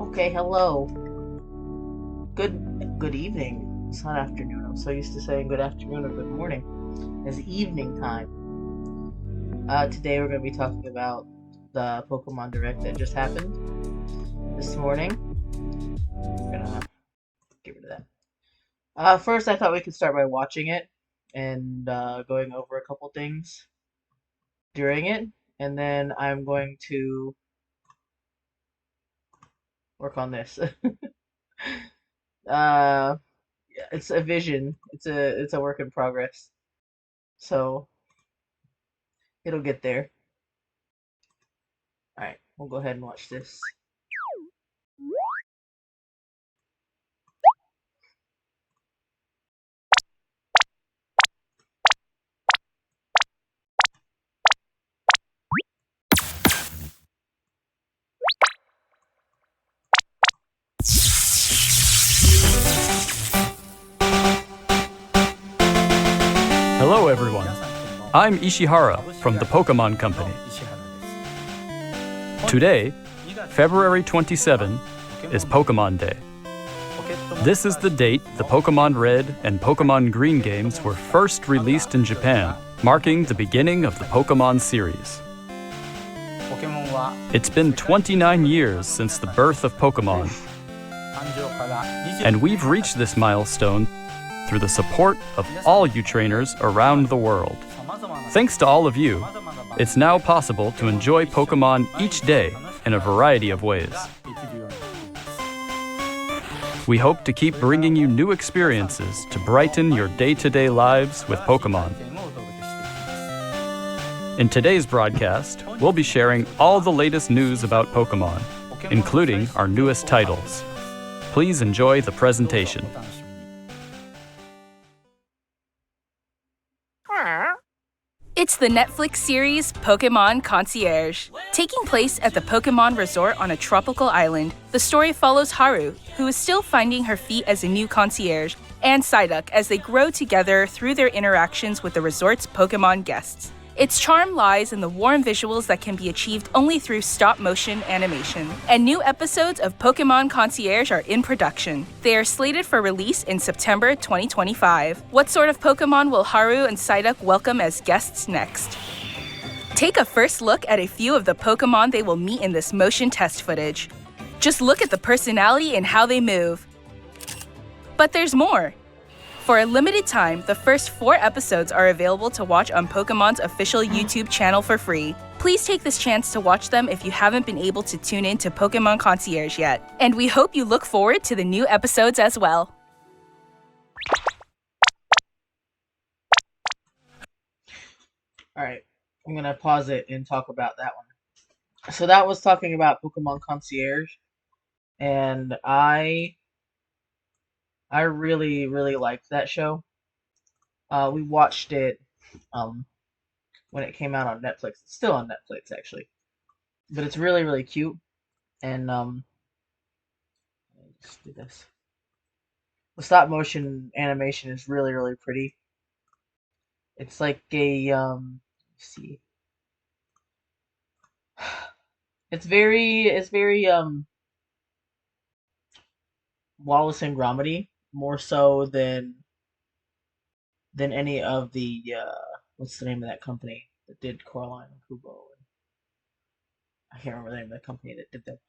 Okay, hello. Good evening. It's not afternoon. I'm so used to saying good afternoon or good morning. It's evening time. Today we're going to be talking about the Pokemon Direct that just happened this morning. We're gonna get rid of that. First, I thought we could start by watching it and going over a couple things during it, and then I'm going to work on this. uh, it's a vision. It's a work in progress. So it'll get there. Alright, we'll go ahead and watch this. Hello everyone, I'm Ishihara from the Pokemon Company. Today, February 27, is Pokemon Day. This is the date the Pokemon Red and Pokemon Green games were first released in Japan, marking the beginning of the Pokemon series. It's been 29 years since the birth of Pokemon, and we've reached this milestone through the support of all you trainers around the world. Thanks to all of you, it's now possible to enjoy Pokemon each day in a variety of ways. We hope to keep bringing you new experiences to brighten your day-to-day lives with Pokemon. In today's broadcast, we'll be sharing all the latest news about Pokemon, including our newest titles. Please enjoy the presentation. It's the Netflix series Pokémon Concierge. Taking place at the Pokémon Resort on a tropical island, the story follows Haru, who is still finding her feet as a new concierge, and Psyduck as they grow together through their interactions with the resort's Pokémon guests. Its charm lies in the warm visuals that can be achieved only through stop-motion animation. And new episodes of Pokémon Concierge are in production. They are slated for release in September 2025. What sort of Pokémon will Haru and Psyduck welcome as guests next? Take a first look at a few of the Pokémon they will meet in this motion test footage. Just look at the personality and how they move. But there's more. For a limited time, the first 4 episodes are available to watch on Pokemon's official YouTube channel for free. Please take this chance to watch them if you haven't been able to tune in to Pokemon Concierge yet. And we hope you look forward to the new episodes as well. Alright, I'm gonna pause it and talk about that one. So that was talking about Pokemon Concierge, and I really liked that show. We watched it when it came out on Netflix. It's still on Netflix actually, but it's really cute. And let's do this. The stop motion animation is really pretty. It's like a let's see. It's very Wallace and Gromity, more so than any of the what's the name of that company that did Coraline and Kubo. I can't remember the name of the company that did that.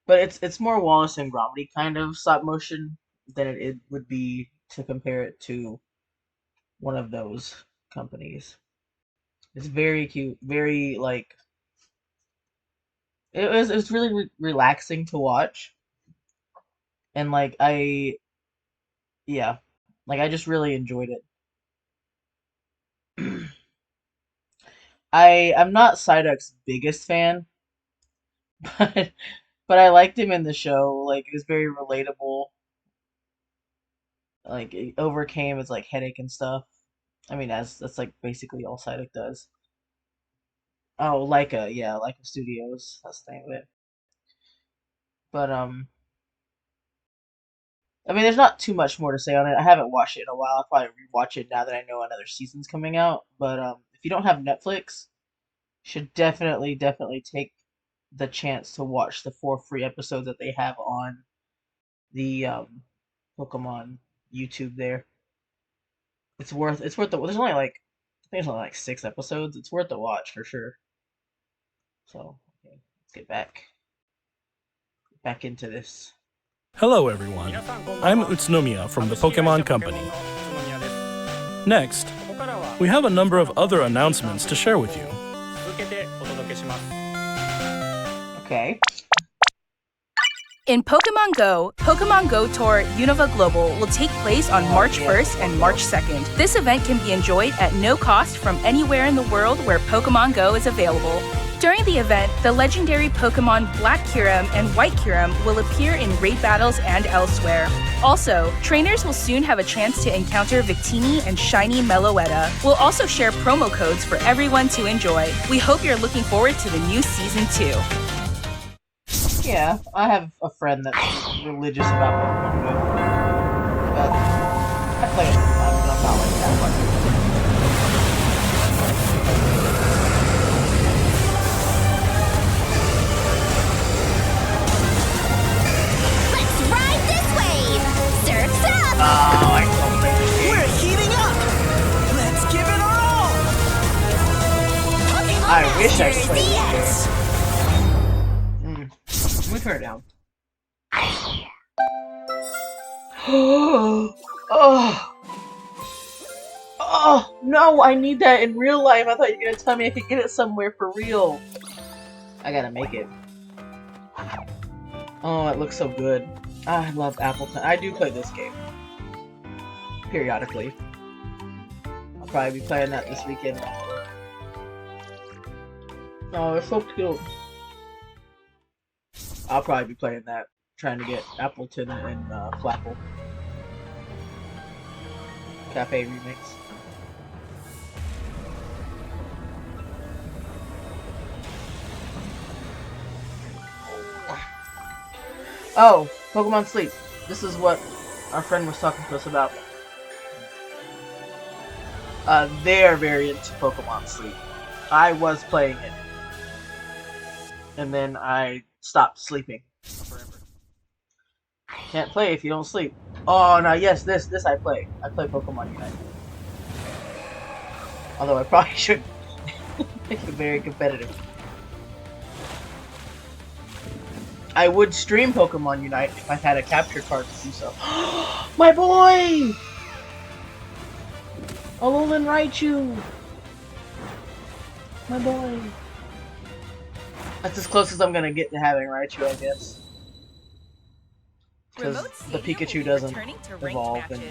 But it's more Wallace and Gromity kind of stop motion than it would be to compare it to one of those companies. It's very cute, very like it's really relaxing to watch, and like yeah, like I just really enjoyed it. I'm not Psyduck's biggest fan, but I liked him in the show. Like it was very relatable. Like it overcame his like headache and stuff. I mean, as that's like basically all Psyduck does. Oh, Leica, yeah, Leica Studios. That's the name of it. But I mean, there's not too much more to say on it. I haven't watched it in a while. I'll probably rewatch it now that I know another season's coming out. But if you don't have Netflix, you should definitely take the chance to watch the 4 free episodes that they have on the Pokemon YouTube there. It's worth the. There's only like I think there's only like 6 episodes. It's worth the watch for sure. So okay, let's get back into this. Hello everyone, I'm Utsunomiya from the Pokemon Company. Next, we have a number of other announcements to share with you. Okay. In Pokemon Go, Pokemon Go Tour Unova Global will take place on March 1st and March 2nd. This event can be enjoyed at no cost from anywhere in the world where Pokemon Go is available. During the event, the legendary Pokemon Black Kyurem and White Kyurem will appear in raid battles and elsewhere. Also, trainers will soon have a chance to encounter Victini and Shiny Meloetta. We'll also share promo codes for everyone to enjoy. We hope you're looking forward to the new Season 2. Yeah, I have a friend that's religious about Pokemon Go. But I play it sometimes, but I'm not like that much. Surf's up! Oh, I don't play this game. We're heating up! Let's give it our all! Pokemon I wish I Masters played DX! Let me turn it down. Oh, no, I need that in real life. I thought you were gonna tell me I could get it somewhere for real. I gotta make it. Oh, it looks so good. I love Appleton. I do play this game. Periodically. I'll probably be playing that this weekend. Oh, it's so cute. I'll probably be playing that. Trying to get Appleton and Flapple. Cafe remix. Oh, Pokemon Sleep. This is what our friend was talking to us about. They're very into Pokemon Sleep. I was playing it. And then I stopped sleeping forever. Can't play if you don't sleep. Oh, no, yes, this I play. I play Pokemon Unite. Although I probably shouldn't. Make it very competitive. I would stream Pokemon Unite if I had a capture card to do so. My boy! Alolan Raichu! My boy. That's as close as I'm gonna get to having Raichu, I guess. Because the Pikachu doesn't evolve in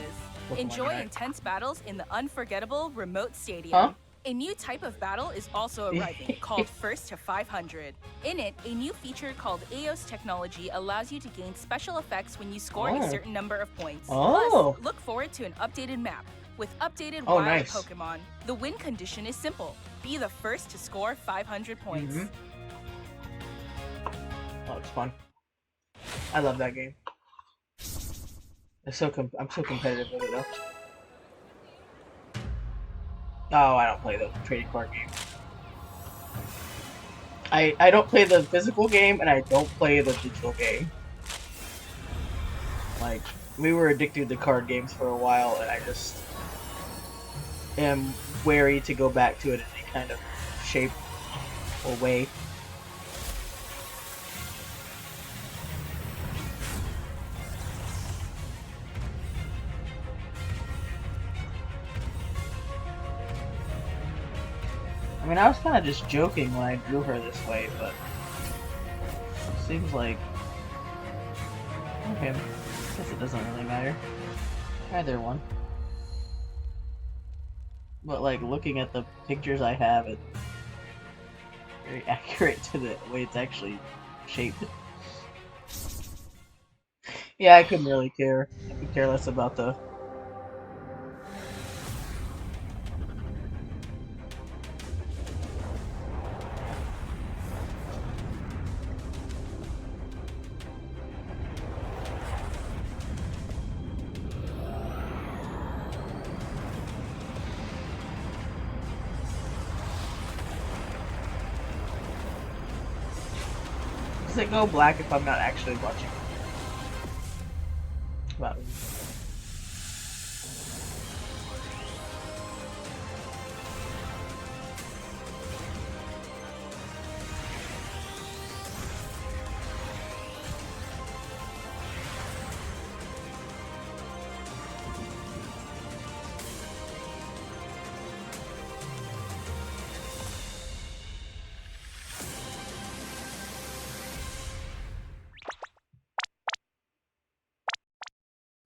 Pokemon Enjoy Unite. intense battles in the unforgettable Remote Stadium. Huh? A new type of battle is also arriving, called First to 500. In it, a new feature called Eos technology allows you to gain special effects when you score a certain number of points. Oh. Plus, look forward to an updated map. With updated Oh, wild nice. Pokemon, the win condition is simple. Be the first to score 500 points. Mhm. Oh, it's fun. I love that game. It's so I'm so competitive with it though. Oh, I don't play the trading card game. I don't play the physical game and I don't play the digital game. Like, we were addicted to card games for a while and I just am wary to go back to it in any kind of shape or way. I mean, I was kind of just joking when I drew her this way, but it seems like okay. I guess it doesn't really matter. Either one. But like looking at the pictures I have, it's very accurate to the way it's actually shaped. Yeah, I couldn't really care. I could care less about the Does it go black if I'm not actually watching? Wow.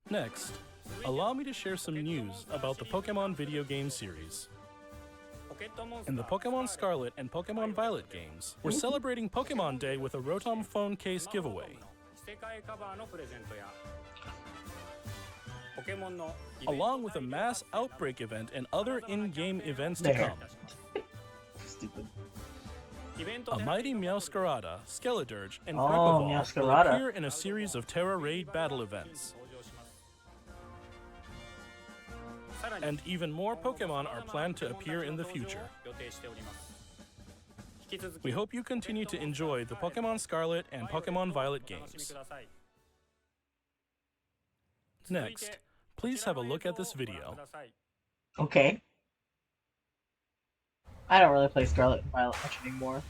Next, allow me to share some news about the Pokemon video game series. In the Pokemon Scarlet and Pokemon Violet games, we're celebrating Pokemon Day with a Rotom phone case giveaway. Along with a mass outbreak event and other in-game events to come. Stupid. A mighty Meowscarada, Skeledirge, and Oh, Crocodile will Meowscarada. appear in a series of Terra Raid battle events. And even more Pokemon are planned to appear in the future. We hope you continue to enjoy the Pokemon Scarlet and Pokemon Violet games. Next, please have a look at this video. Okay. I don't really play Scarlet and Violet much anymore.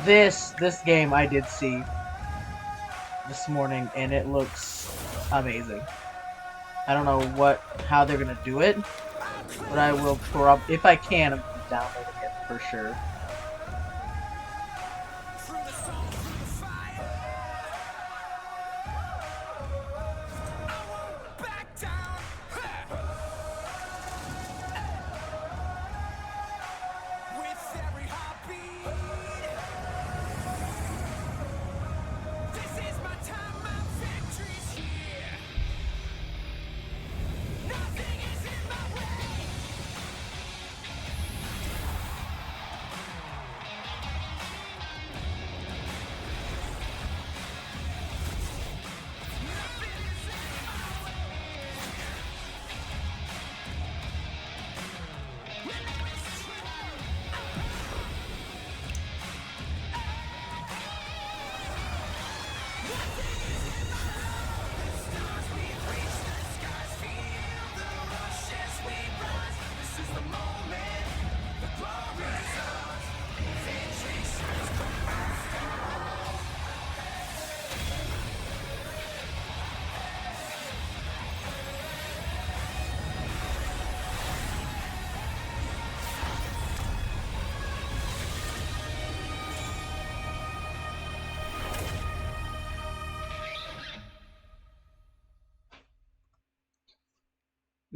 This game I did see this morning, and it looks amazing. I don't know how they're gonna do it, but I will if I can, I'm gonna download it for sure.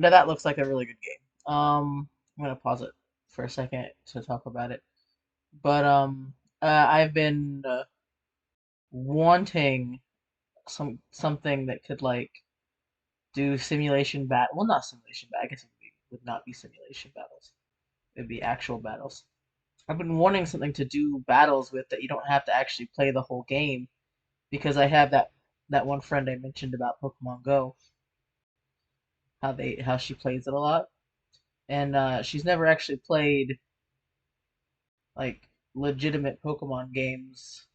Now that looks like a really good game. I'm gonna pause it for a second to talk about it. But I've been wanting something that could like do simulation well, not simulation I guess would not be simulation battles. It'd be actual battles. I've been wanting something to do battles with that you don't have to actually play the whole game, because I have that one friend I mentioned about Pokemon Go. How she plays it a lot, and she's never actually played like legitimate Pokemon games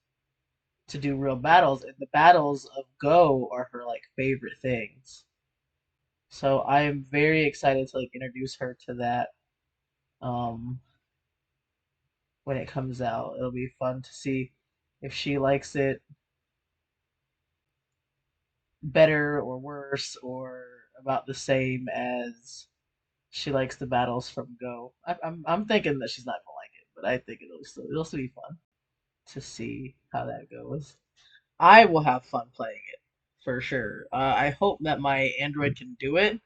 to do real battles, and the battles of Go are her like favorite things. So I am very excited to like introduce her to that when it comes out. It'll be fun to see if she likes it better or worse or about the same as she likes the battles from Go. I'm thinking that she's not gonna like it, but I think it'll still be fun to see how that goes. I will have fun playing it for sure. I hope that my Android can do it.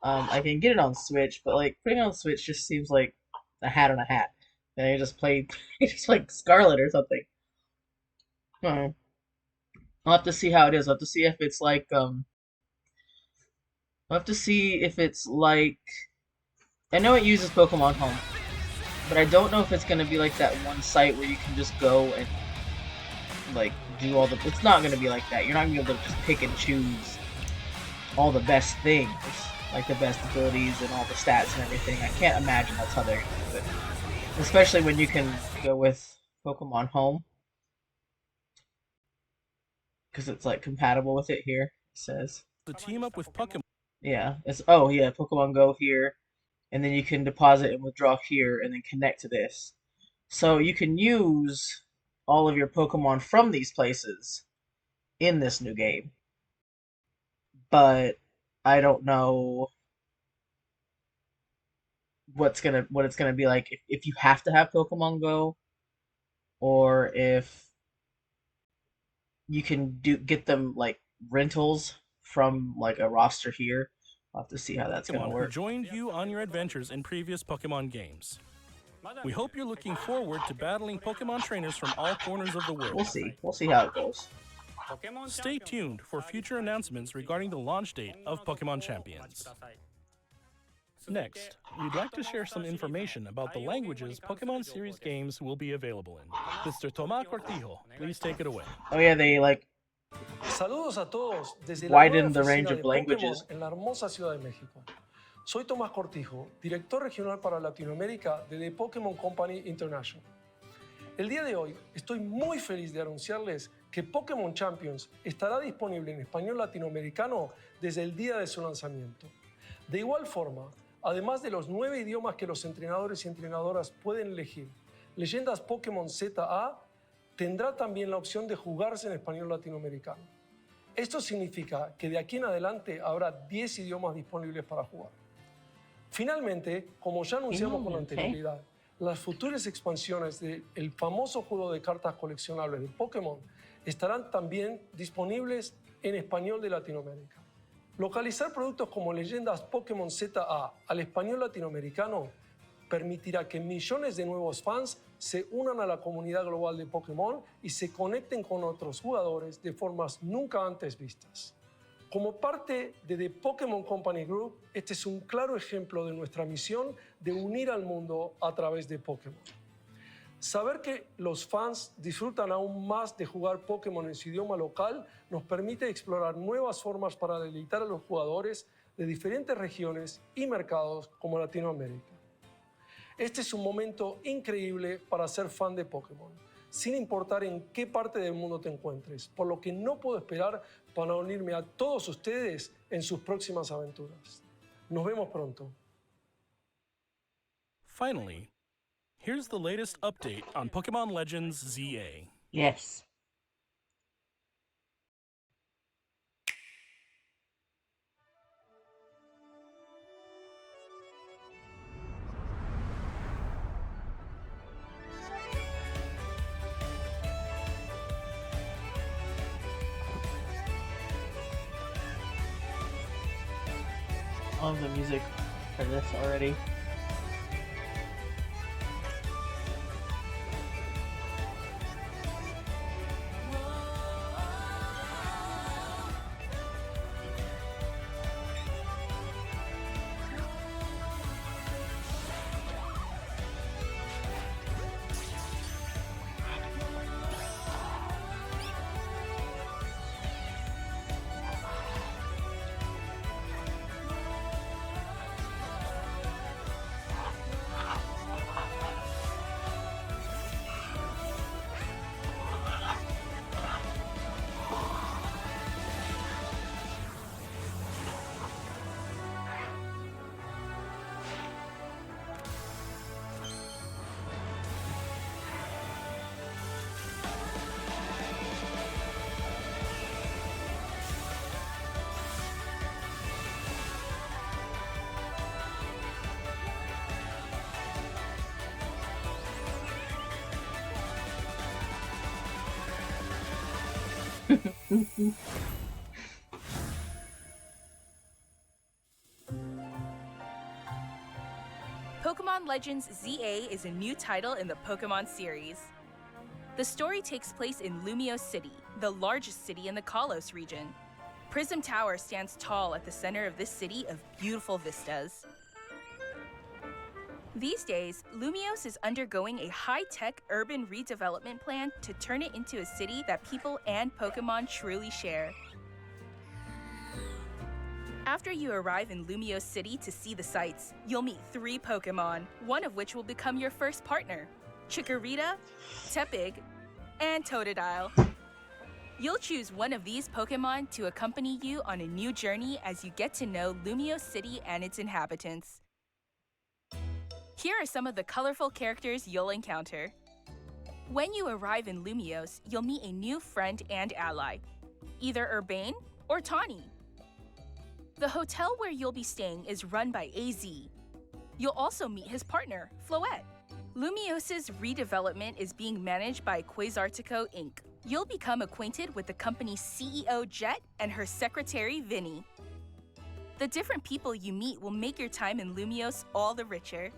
I can get it on Switch, but like putting it on Switch just seems like a hat on a hat. And I just play just like Scarlet or something. I'll have to see how it is. I'll have to see if it's like I'll have to see if it's like, I know it uses Pokemon Home, but I don't know if it's gonna be like that one site where you can just go and like do all the. It's not gonna be like that. You're not gonna be able to just pick and choose all the best things, like the best abilities and all the stats and everything. I can't imagine that's how they're gonna do it. Especially when you can go with Pokemon Home. Because it's like compatible with it here, it says. To team up with Pokemon. Yeah, it's Pokemon Go here, and then you can deposit and withdraw here, and then connect to this. So you can use all of your Pokemon from these places in this new game. But I don't know what it's gonna be like if you have to have Pokemon Go, or if you can get them like rentals from like a roster here. I'll have to see how that's gonna Who work. joined you on your adventures in previous Pokemon games. We hope you're looking forward to battling Pokemon trainers from all corners of the world. We'll see. We'll see how it goes. Stay tuned for future announcements regarding the launch date of Pokemon Champions. Next, we'd like to share some information about the languages Pokemon series games will be available in. Mr. Tomás Cortijo, please take it away. Oh yeah, they like Saludos a todos desde la widen nueva the range oficina of de languages. Pokémon en la hermosa Ciudad de México. Soy Tomás Cortijo, director regional para Latinoamérica de The Pokémon Company International. El día de hoy estoy muy feliz de anunciarles que Pokémon Champions estará disponible en español latinoamericano desde el día de su lanzamiento. De igual forma, además de los 9 idiomas que los entrenadores y entrenadoras pueden elegir, Leyendas Pokémon ZA tendrá también la opción de jugarse en español latinoamericano. Esto significa que de aquí en adelante habrá 10 idiomas disponibles para jugar. Finalmente, como ya anunciamos con anterioridad, las futuras expansiones del famoso juego de cartas coleccionables de Pokémon estarán también disponibles en español de Latinoamérica. Localizar productos como Leyendas Pokémon ZA al español latinoamericano permitirá que millones de nuevos fans se unan a la comunidad global de Pokémon y se conecten con otros jugadores de formas nunca antes vistas. Como parte de The Pokémon Company Group, este es un claro ejemplo de nuestra misión de unir al mundo a través de Pokémon. Saber que los fans disfrutan aún más de jugar Pokémon en su idioma local nos permite explorar nuevas formas para deleitar a los jugadores de diferentes regiones y mercados como Latinoamérica. Este es un momento increíble para ser fan de Pokémon, sin importar en qué parte del mundo te encuentres, por lo que no puedo esperar para unirme a todos ustedes en sus próximas aventuras. Nos vemos pronto. Finally, here's the latest update on Pokemon Legends ZA. Yes. I love the music for this already. Pokemon Legends ZA is a new title in the Pokemon series. The story takes place in Lumiose City, the largest city in the Kalos region. Prism Tower stands tall at the center of this city of beautiful vistas. These days, Lumiose is undergoing a high-tech urban redevelopment plan to turn it into a city that people and Pokemon truly share. After you arrive in Lumiose City to see the sights, you'll meet 3 Pokemon, one of which will become your first partner: Chikorita, Tepig, and Totodile. You'll choose one of these Pokemon to accompany you on a new journey as you get to know Lumiose City and its inhabitants. Here are some of the colorful characters you'll encounter. When you arrive in Lumiose, you'll meet a new friend and ally, either Urbane or Tawny. The hotel where you'll be staying is run by AZ. You'll also meet his partner, Floette. Lumiose's redevelopment is being managed by Quasartico Inc. You'll become acquainted with the company's CEO, Jet, and her secretary, Vinny. The different people you meet will make your time in Lumiose all the richer.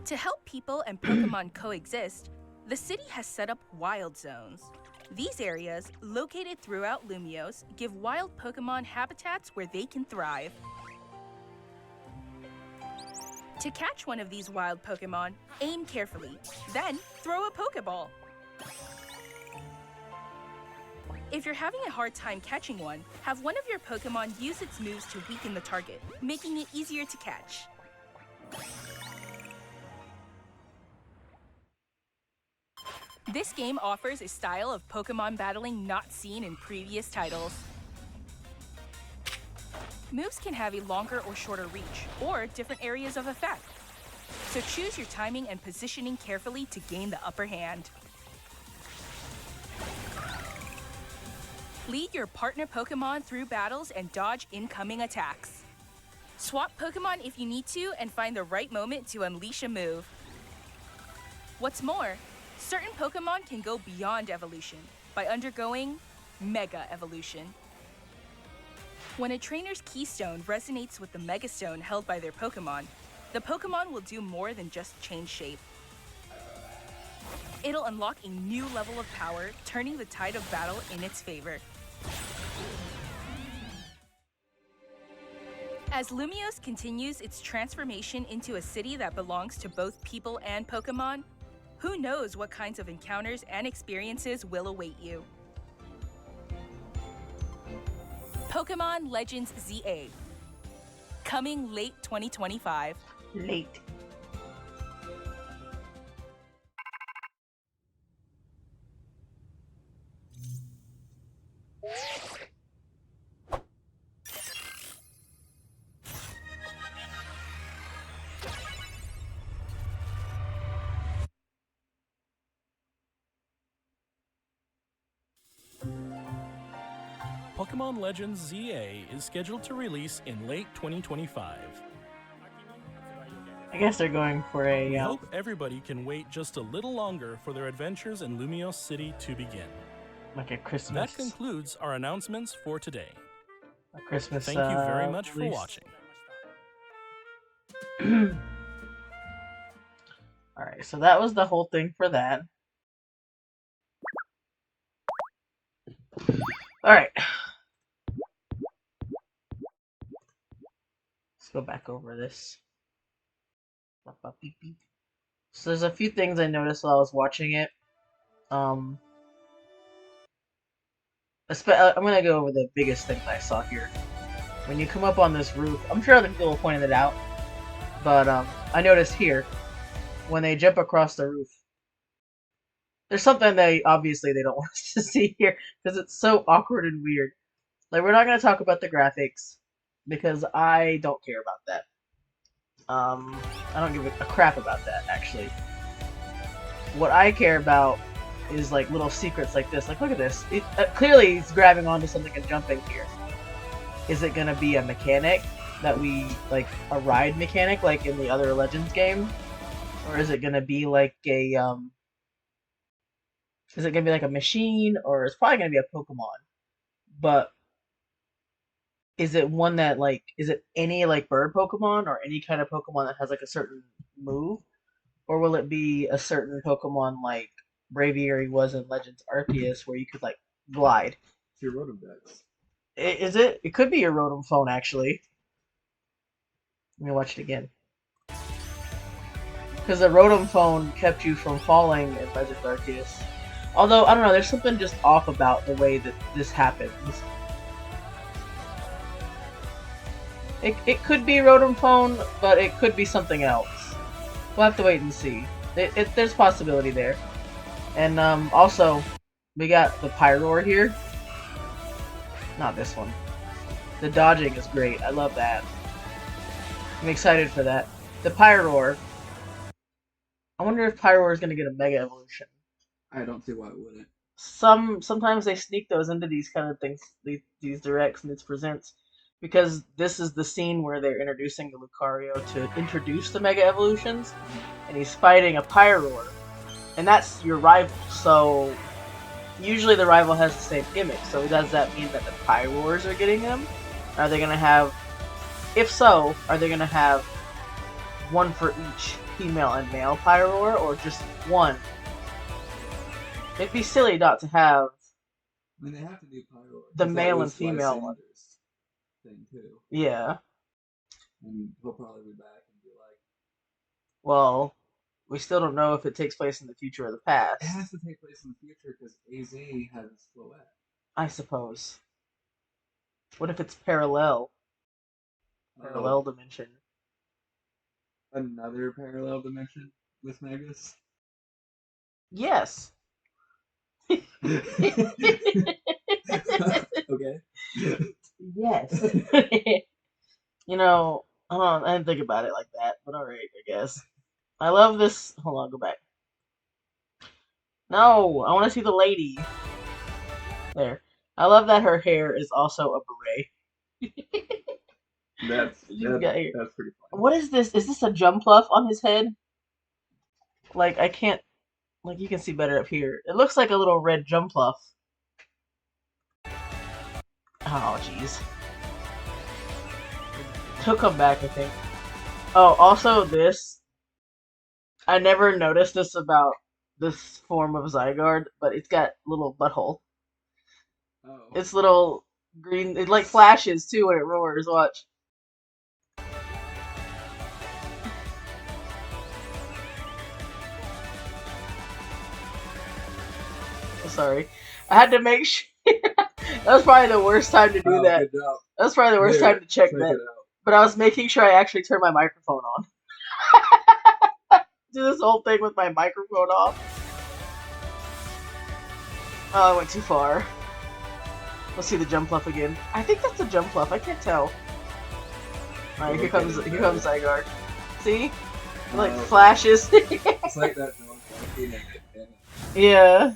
To help people and Pokemon coexist, the city has set up wild zones. These areas, located throughout Lumiose, give wild Pokemon habitats where they can thrive. To catch one of these wild Pokemon, aim carefully, then throw a Pokeball. If you're having a hard time catching one, have one of your Pokemon use its moves to weaken the target, making it easier to catch. This game offers a style of Pokemon battling not seen in previous titles. Moves can have a longer or shorter reach, or different areas of effect. So choose your timing and positioning carefully to gain the upper hand. Lead your partner Pokemon through battles and dodge incoming attacks. Swap Pokemon if you need to and find the right moment to unleash a move. What's more, certain Pokemon can go beyond evolution by undergoing Mega Evolution. When a trainer's Keystone resonates with the Megastone held by their Pokemon, the Pokemon will do more than just change shape. It'll unlock a new level of power, turning the tide of battle in its favor. As Lumiose continues its transformation into a city that belongs to both people and Pokemon, who knows what kinds of encounters and experiences will await you. Pokemon Legends ZA, coming late 2025. Late. Pokemon Legends ZA is scheduled to release in late 2025. I guess they're going for We a hope everybody can wait just a little longer for their adventures in Lumiose City to begin. like a Christmas. That concludes our announcements for today. A Christmas. Thank you very much for release. watching. All right, so that was the whole thing for that. All right. Let's go back over this. So there's a few things I noticed while I was watching it. I'm gonna go over the biggest thing that I saw here. When you come up on this roof, I'm sure other people pointed it out, but I noticed here when they jump across the roof, there's something they obviously they don't want us to see here because it's so awkward and weird. Like, we're not gonna talk about the graphics because I don't care about that. I don't give a crap about that, actually. What I care about is, like, little secrets like this. Like, look at this. Clearly, he's grabbing onto something and jumping here. Is it gonna be a mechanic that we, like, a ride mechanic, like in the other Legends game? Or is it gonna be, like, a, is it gonna be, like, a machine? Or it's probably gonna be a Pokemon. But is it one that, like, is it any, like, bird Pokemon or any kind of Pokemon that has, like, a certain move? Or will it be a certain Pokemon, like Braviary was in Legends Arceus, where you could, like, glide? It's your Rotom Dex. Is it? It could be your Rotom phone, actually. Let me watch it again. Because the Rotom phone kept you from falling in Legends Arceus. Although, I don't know, there's something just off about the way that this happens. It could be Rotom Phone, but it could be something else. We'll have to wait and see. There's possibility there. And also, we got the Pyroar here. Not this one. The dodging is great. I love that. I'm excited for that. The Pyroar. I wonder if Pyroar is going to get a Mega Evolution. I don't see why it wouldn't. Sometimes they sneak those into these kind of things, these directs and its presents, because this is the scene where they're introducing the Lucario to introduce the Mega Evolutions, and he's fighting a Pyroar, and that's your rival. So usually the rival has the same gimmick. So does that mean that the Pyroars are getting them? Are they gonna have? If so, are they gonna have one for each female and male Pyroar, or just one? It'd be silly not to have. I mean, they have to do Pyroar. The male and female one. Thing too. Yeah. And he'll probably be back and be like, well, we still don't know if it takes place in the future or the past. It has to take place in the future because AZ has Floette. I suppose. What if it's parallel? Parallel dimension. Another parallel dimension with Megas? Yes. Okay. Yes. You know, I didn't think about it like that, but alright, I guess. I love this. Hold on, go back. No, I want to see the lady. There. I love that her hair is also a beret. That's pretty funny. What is this? Is this a Jumpluff on his head? Like, I can't... Like, you can see better up here. It looks like a little red Jumpluff. Oh, jeez. He'll come back, I think. Oh, also this. I never noticed this about this form of Zygarde, but it's got little butthole. Oh. It's little green. It like flashes too when it roars. Watch. Sorry, I had to make sure. That was probably the worst time to do that. Good job. That was probably the worst time to check that. But I was making sure I actually turned my microphone on. Do this whole thing with my microphone off. Oh, I went too far. Let's see the Jumpluff again. I think that's a Jumpluff. I can't tell. Alright, here comes Zygarde. See? It, like flashes. It's like that. Yeah.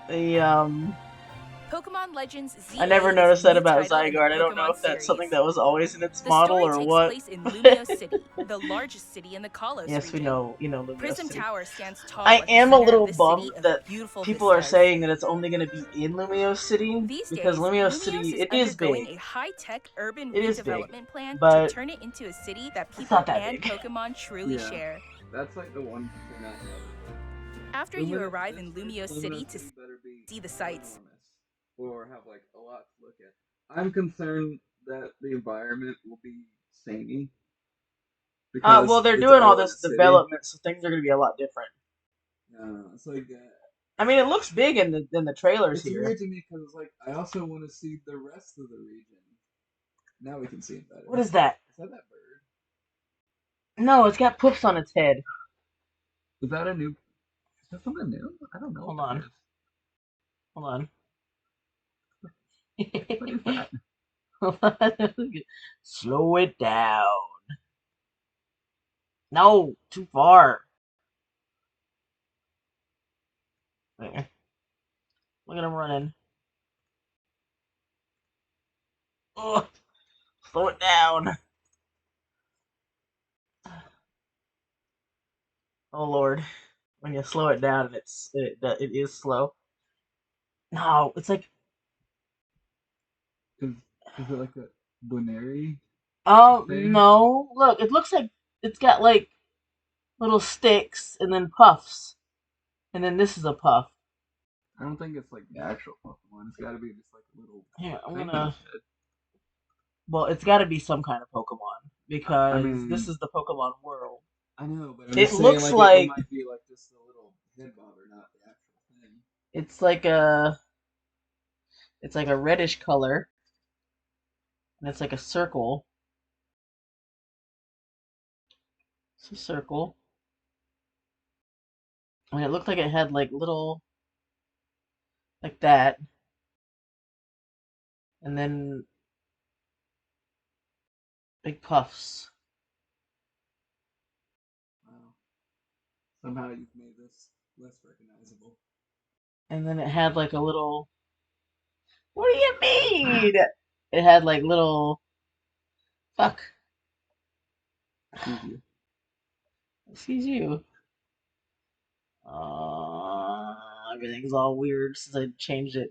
The Pokemon Legends Z. I never noticed that about Zygarde. I don't know if that's something that was always in its model or what. The story takes place in Lumio City, the largest city in the Kalos Yes, region. we know, Lumio Prism City. Tower stands tall. I at the am a center little of the bummed city of that beautiful people are vistas. saying that it's only going to be in Lumio City, These because days, Lumio Lumios City, is it is undergoing big. a high-tech urban It is big, redevelopment plan but to turn it into a city that it's people not that and big. Pokemon truly Yeah. share. That's like the one thing I have. After you arrive in Lumio City to better be see the sights. enormous, or have like a lot to look at. I'm concerned that the environment will be samey. Well, they're it's doing all in this the city. development, so things are going to be a lot different. It's like I mean, it looks big in the trailers it's here. weird to me because it's like I also want to see the rest of the region. Now we can see it better. What is that? Is that bird? No, it's got poofs on its head. Is that a new? Is that something new? I don't know. Hold what on. that is. Hold on. What is that? Slow it down. No, too far. There. Look at him running. Ugh. Slow it down. Oh Lord. When you slow it down, it is slow. No, it's like Is it like a Bonary? thing? No. Look, it looks like it's got like little sticks and then puffs. And then this is a puff. I don't think it's like the actual Pokemon. It's got to be just like a little. Here, I'm thing gonna. instead. Well, it's got to be some kind of Pokemon because I mean- this is the Pokemon world. I know, but I'm It just saying, looks like like- it might be like just a little head bobber, not the actual thing. It's like a reddish color, and it's like a circle. It's a circle. And it looked like it had like little, like that, and then big puffs. Wow. Somehow you've made this less recognizable. And then it had like a little. What do you mean? It had like little. Fuck. Excuse you. Excuse you. Everything's all weird since I changed it.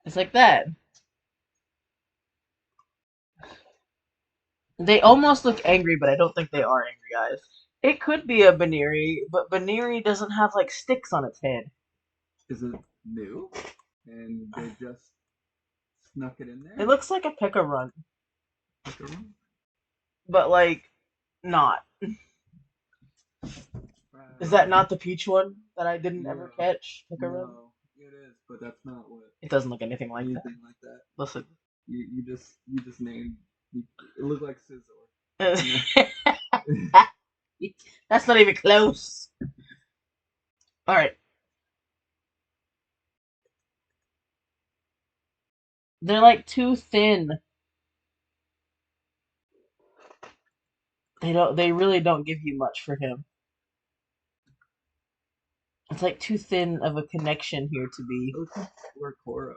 It's like that. They almost look angry, but I don't think they are angry guys. It could be a Baneri, but Baneri doesn't have like sticks on its head. Is it new? And they just snuck it in there? It looks like a Pekka Runt, Like a room? but like not. Is that not the peach one that I didn't ever No. catch? Pekka Runt? No, it is, but that's not what It doesn't look anything like that. anything like that. Listen. You just named. It looked like Scizor. That's not even close. Alright. They're like too thin. They really don't give you much for him. It's like too thin of a connection here to be. Or Koro.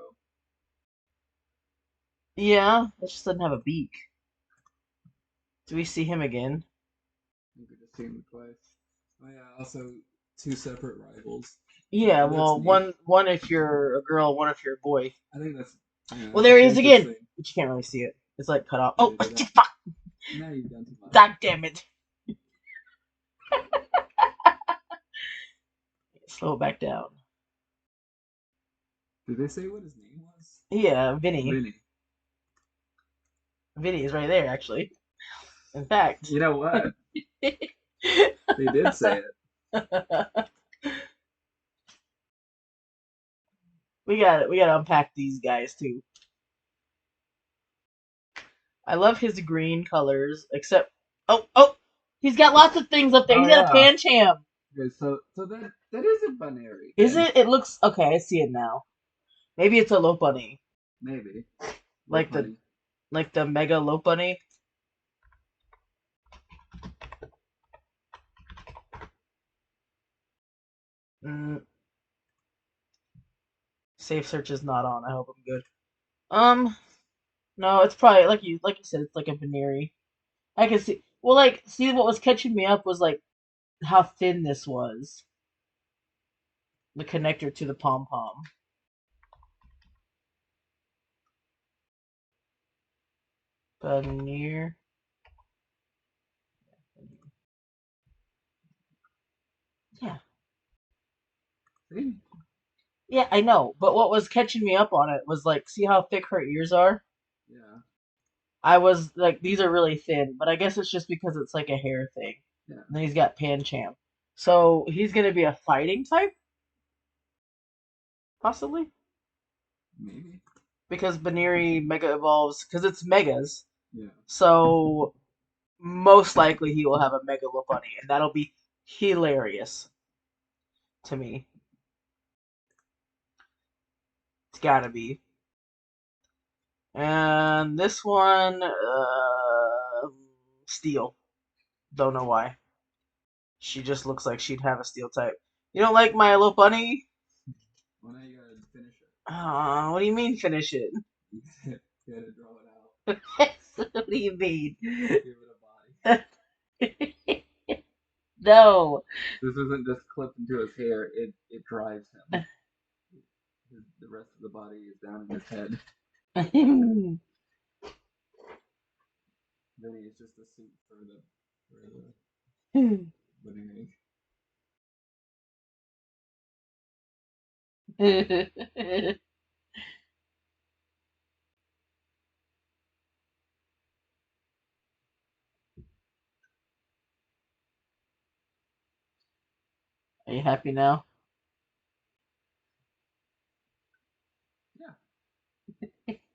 Yeah, it just doesn't have a beak. Do we see him again? I think we just seen him twice. Oh yeah, also two separate rivals. Yeah, That's well, neat. one if you're a girl, one if you're a boy. I think that's. Yeah, Well, there he that's is again, interesting. but you can't really see it. It's like cut off. Yeah, Oh, do that. fuck! Now you've done too much. God damn it! Slow it back down. Did they say what his name was? Yeah, Vinny. Vinny. Vinny is right there, actually. In fact. You know what? They did say it. We gotta unpack these guys too. I love his green colors, except oh, he's got lots of things up there. Oh, He's got a yeah. Pancham. Okay, so that is a Baneri. Is then. it? It looks okay. I see it now. Maybe it's a Lopunny, Maybe. like Funny. the Mega Lopunny. Safe search is not on. I hope I'm good. No, it's probably like you said. It's like a Baneri. I can see. Well, like, see what was catching me up was like how thin this was. The connector to the pom pom. Baneri. Yeah. See? Yeah, I know. But what was catching me up on it was like, see how thick her ears are? Yeah. I was like, these are really thin, but I guess it's just because it's like a hair thing. Yeah. And then he's got Pancham. So he's gonna be a fighting type? Possibly? Maybe. Because Baneri Mega evolves, because it's Megas. Yeah. So most likely he will have a Mega Lopunny, and that'll be hilarious to me. It's gotta be. And this one, Steel. Don't know why. She just looks like she'd have a Steel type. You don't like my Lopunny? Well, now you gotta finish it. What do you mean finish it? You gotta draw it out. What do you mean? Give it a body. No. This isn't just clipped into his hair, it drives him. The rest of the body is down in his head. Then it's just a suit for the Baneri. Are you happy now? Yeah.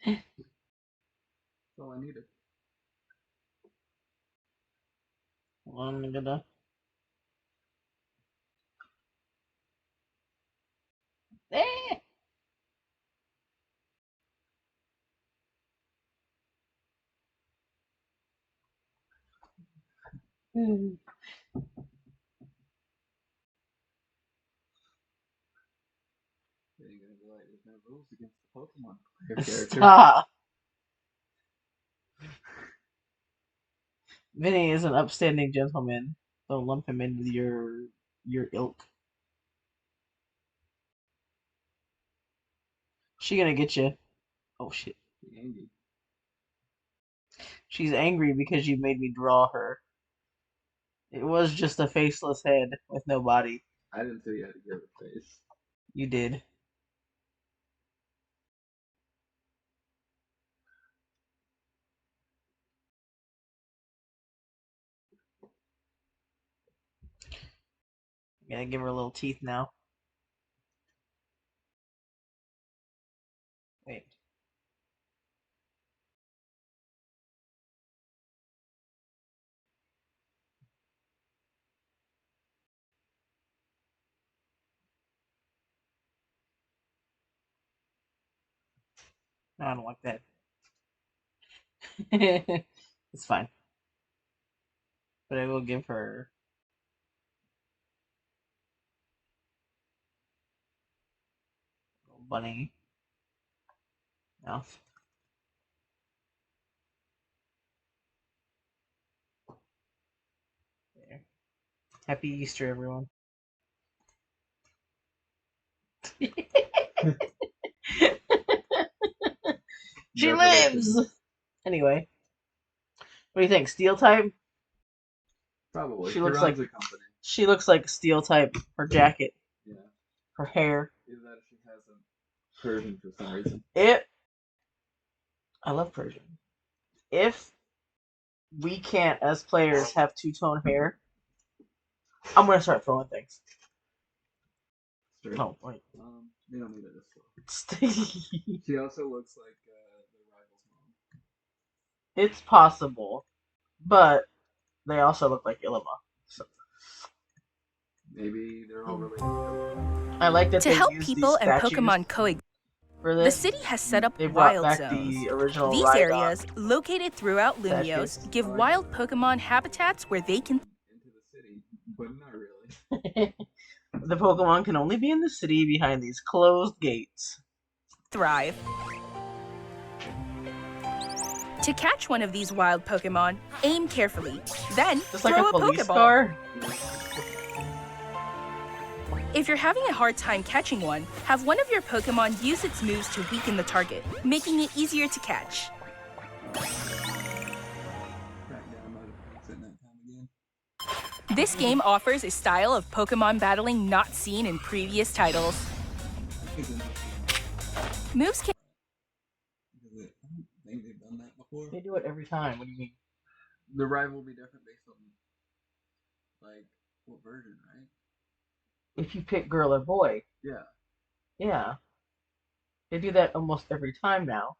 That's all I needed. Well, I'm gonna. Eh! Hmm. Then you're gonna be like, there's no rules against the Pokemon player character. Stop. Vinny is an upstanding gentleman. Don't lump him in with your ilk. She gonna get you. Oh shit. Andy. She's angry because you made me draw her. It was just a faceless head with no body. I didn't say you had to give a face. You did. I'm gonna give her little teeth now. Wait. No, I don't like that. It's fine. But I will give her a little bunny mouth. There. Happy Easter, everyone. She lives! Anyway. What do you think? Steel type? Probably. She looks runs like- a company. She looks like steel type. Her jacket, Yeah. her hair. Either that or she has a Persian for some reason. I love Persian. If we can't, as players, have two-tone hair, I'm gonna start throwing things. Sure. Oh, wait. They don't need it this well. She also looks like the rival's mom. It's possible, but they also look like Ilima. So Maybe they're all related. I like that To they help use people these and statues Pokemon coexist, for the this. city has set up They brought wild back zones. the original These Rhydon areas, located throughout Lumios, statues. give wild Pokemon habitats where they can Into the city, but not really. The Pokemon can only be in the city behind these closed gates. thrive. To catch one of these wild Pokemon, aim carefully, then Just throw like a a police Pokeball. car. If you're having a hard time catching one, have one of your Pokemon use its moves to weaken the target, making it easier to catch. Crackdown might have fixed it that time again. This game offers a style of Pokemon battling not seen in previous titles. It's interesting Moves can because I don't think they've done that before. They do it every time. What do you mean? The rival will be different based on like what version, right? If you pick girl or boy, Yeah. yeah, they do that almost every time now.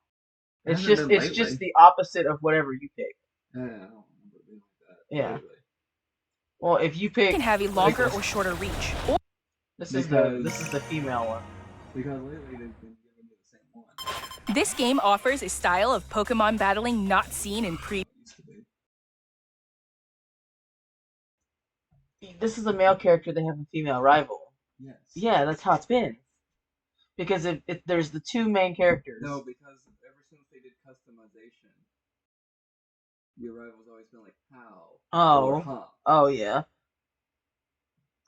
It's Hasn't just been it's just lately. the opposite of whatever you pick. I don't remember it being like that. Yeah. lately. Well, if you pick have a longer this. or shorter reach. Or this Because- is the female one. Because lately they've been giving me the same one. this game offers a style of Pokemon battling not seen in previous. It used to be. This is a male character. They have a female rival. Yes. Yeah, that's how it's been. Because if there's the two main characters. No, because ever since they did customization, your rival's always been like how or Oh. huh. Oh yeah.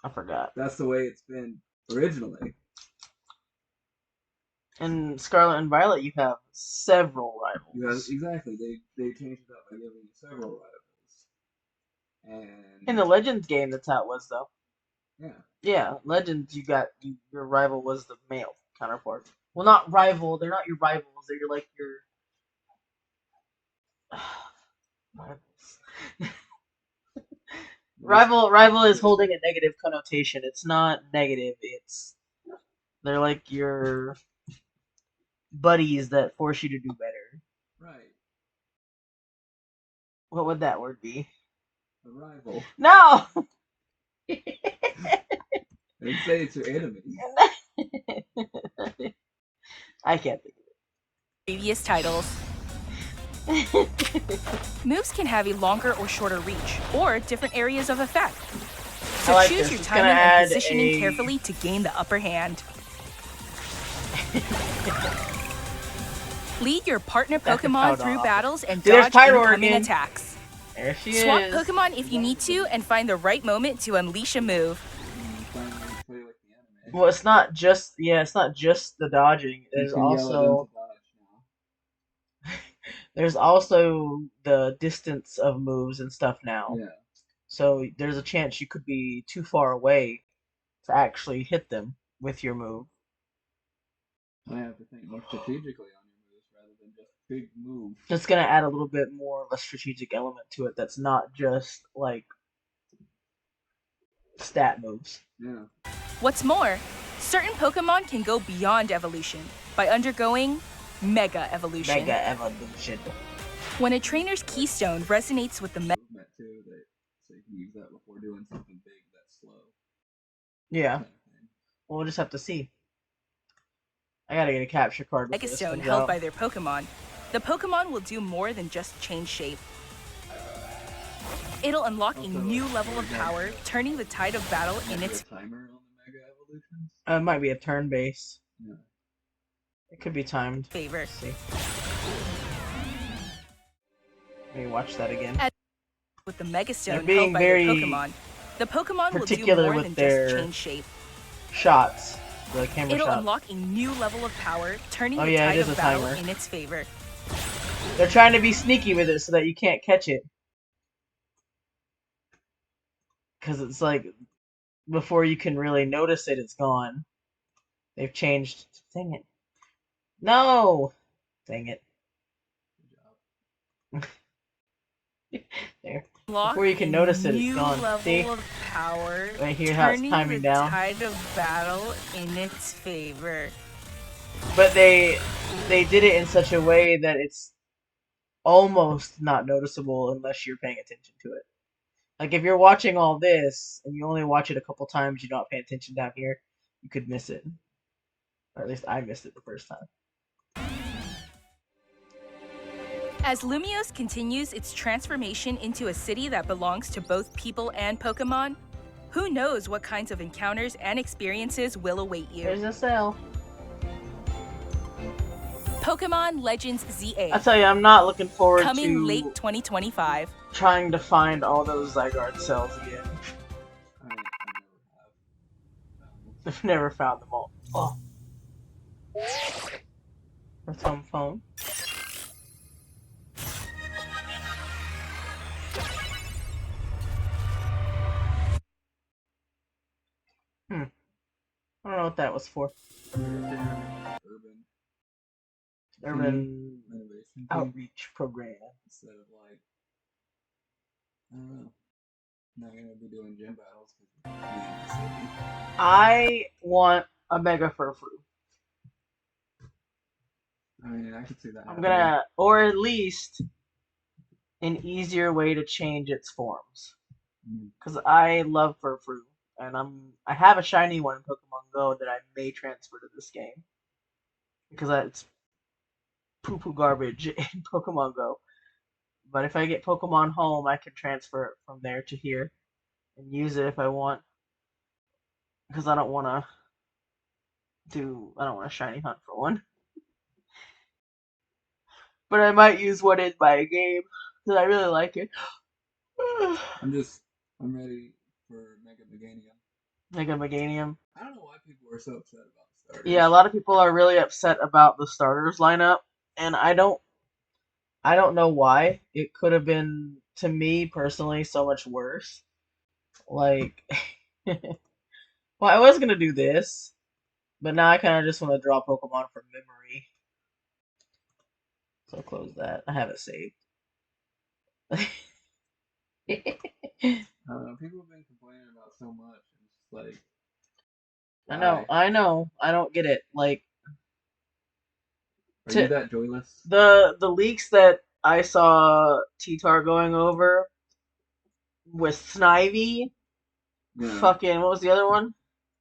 I forgot. That's the way it's been originally. In Scarlet and Violet, you have several rivals. Because exactly, they changed it up by giving you several rivals. And In the Legends game, that's how it was, though. yeah, Yeah, Legends, your rival was the male counterpart. Well, not rival. They're not your rivals. They're like your rivals. Rival is holding a negative connotation. It's not negative. They're like your buddies that force you to do better. Right. What would that word be? A rival. No. I didn't say it's your enemy. I can't think Previous titles. Moves can have a longer or shorter reach, or different areas of effect. So I like choose this. your It's gonna timing and add positioning a- carefully to gain the upper hand. Lead your partner That could Pokemon pound through off. battles and See, there's dodge Pyro incoming again. attacks. There she Swap is. Pokemon if you need to and find the right moment to unleash a move. Finally play like the anime. Well, it's not just the dodging. You There's can yell at them also to dodge now. there's also the distance of moves and stuff now. Yeah. So there's a chance you could be too far away to actually hit them with your move. I have to think more strategically on your moves rather than just big move. It's gonna add a little bit more of a strategic element to it. That's not just like stat moves. Yeah. What's more, certain Pokemon can go beyond evolution by undergoing Mega Evolution. Mega evolution. When a trainer's keystone resonates with the Movement too, so you can use that before doing something big that's slow. Yeah. Kind of thing. We'll just have to see. I gotta get a capture card. Mega Stone held by their Pokemon, the Pokemon will do more than just change shape. It'll unlock a new level of power, turning the tide of battle in Maybe its a timer on the Mega Evolutions? It might be a turn base. Yeah. It could be timed. favor. Let's see. Maybe watch that again. With the Mega Stone being held by very their Pokemon, the Pokemon will do particular more with than their just change shape. Shots. The camera It'll shot. unlock a new level of power, turning Oh, the yeah, it tide is of a battle timer. in its favor. They're trying to be sneaky with it so that you can't catch it. Because it's like, before you can really notice it, it's gone. They've changed. Dang it. No! Dang it. There. Unlock Before you can a notice it, it's new gone. level See? of power, Right here how it's turning timing the down. tide of battle in its favor. But they did it in such a way that it's almost not noticeable unless you're paying attention to it. Like if you're watching all this and you only watch it a couple times, you're not paying attention down here, you could miss it. Or at least I missed it the first time. As Lumiose continues its transformation into a city that belongs to both people and Pokemon, who knows what kinds of encounters and experiences will await you. There's a cell. Pokemon Legends ZA, I tell you, I'm not looking forward coming to late 2025. trying to find all those Zygarde cells again. I never have. I've never found them all. Oh. That's home phone. I don't know what that was for. Urban Urban renovation thing outreach program. instead of like, I don't know. Not gonna be doing gym battles because we're in the city. I want a Mega Furfru. I mean, I could see that. I'm gonna, or at least an easier way to change its forms. Mm. Because I love Furfru, and I have a shiny one in Pokemon Go that I may transfer to this game. Because it's poo-poo garbage in Pokemon Go. But if I get Pokemon Home, I can transfer it from there to here and use it if I want. Because I don't want to shiny hunt for one. But I might use one in my game because I really like it. I'm ready for Mega Meganium. Mega Meganium. I don't know why people are so upset about the starters. Yeah, a lot of people are really upset about the starters lineup, and I don't know why. It could have been, to me personally, so much worse. Like, well, I was gonna do this, but now I kind of just want to draw Pokemon from memory. So close that. I have it saved. I People have been complaining about so much, and it's just like, I know, why? I know, I don't get it. Like, Are you to that joyless? the leaks that I saw T-Tar going over with Snivy, Yeah. fucking, what was the other one?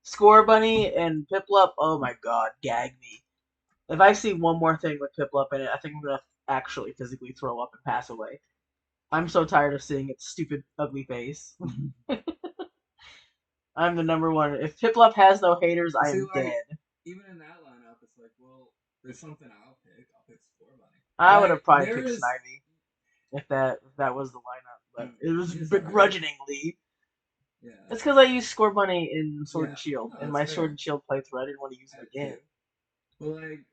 Score Bunny and Piplup. Oh my god, gag me. If I see one more thing with Piplup in it, I think I'm gonna actually physically throw up and pass away. I'm so tired of seeing its stupid, ugly face. I'm the number one. If Piplup has no haters, I See, am like, dead. even in that lineup, it's like, well, there's something I'll pick. I'll pick Score Bunny. I would Like, have probably there picked is. Snivy if that was the lineup, but it was He's alright. begrudgingly. Yeah. It's because I used Score Bunny in Sword Yeah. and Shield. No, In that's my fair. Sword and Shield playthrough, I didn't want to use I it did again. too. But, like,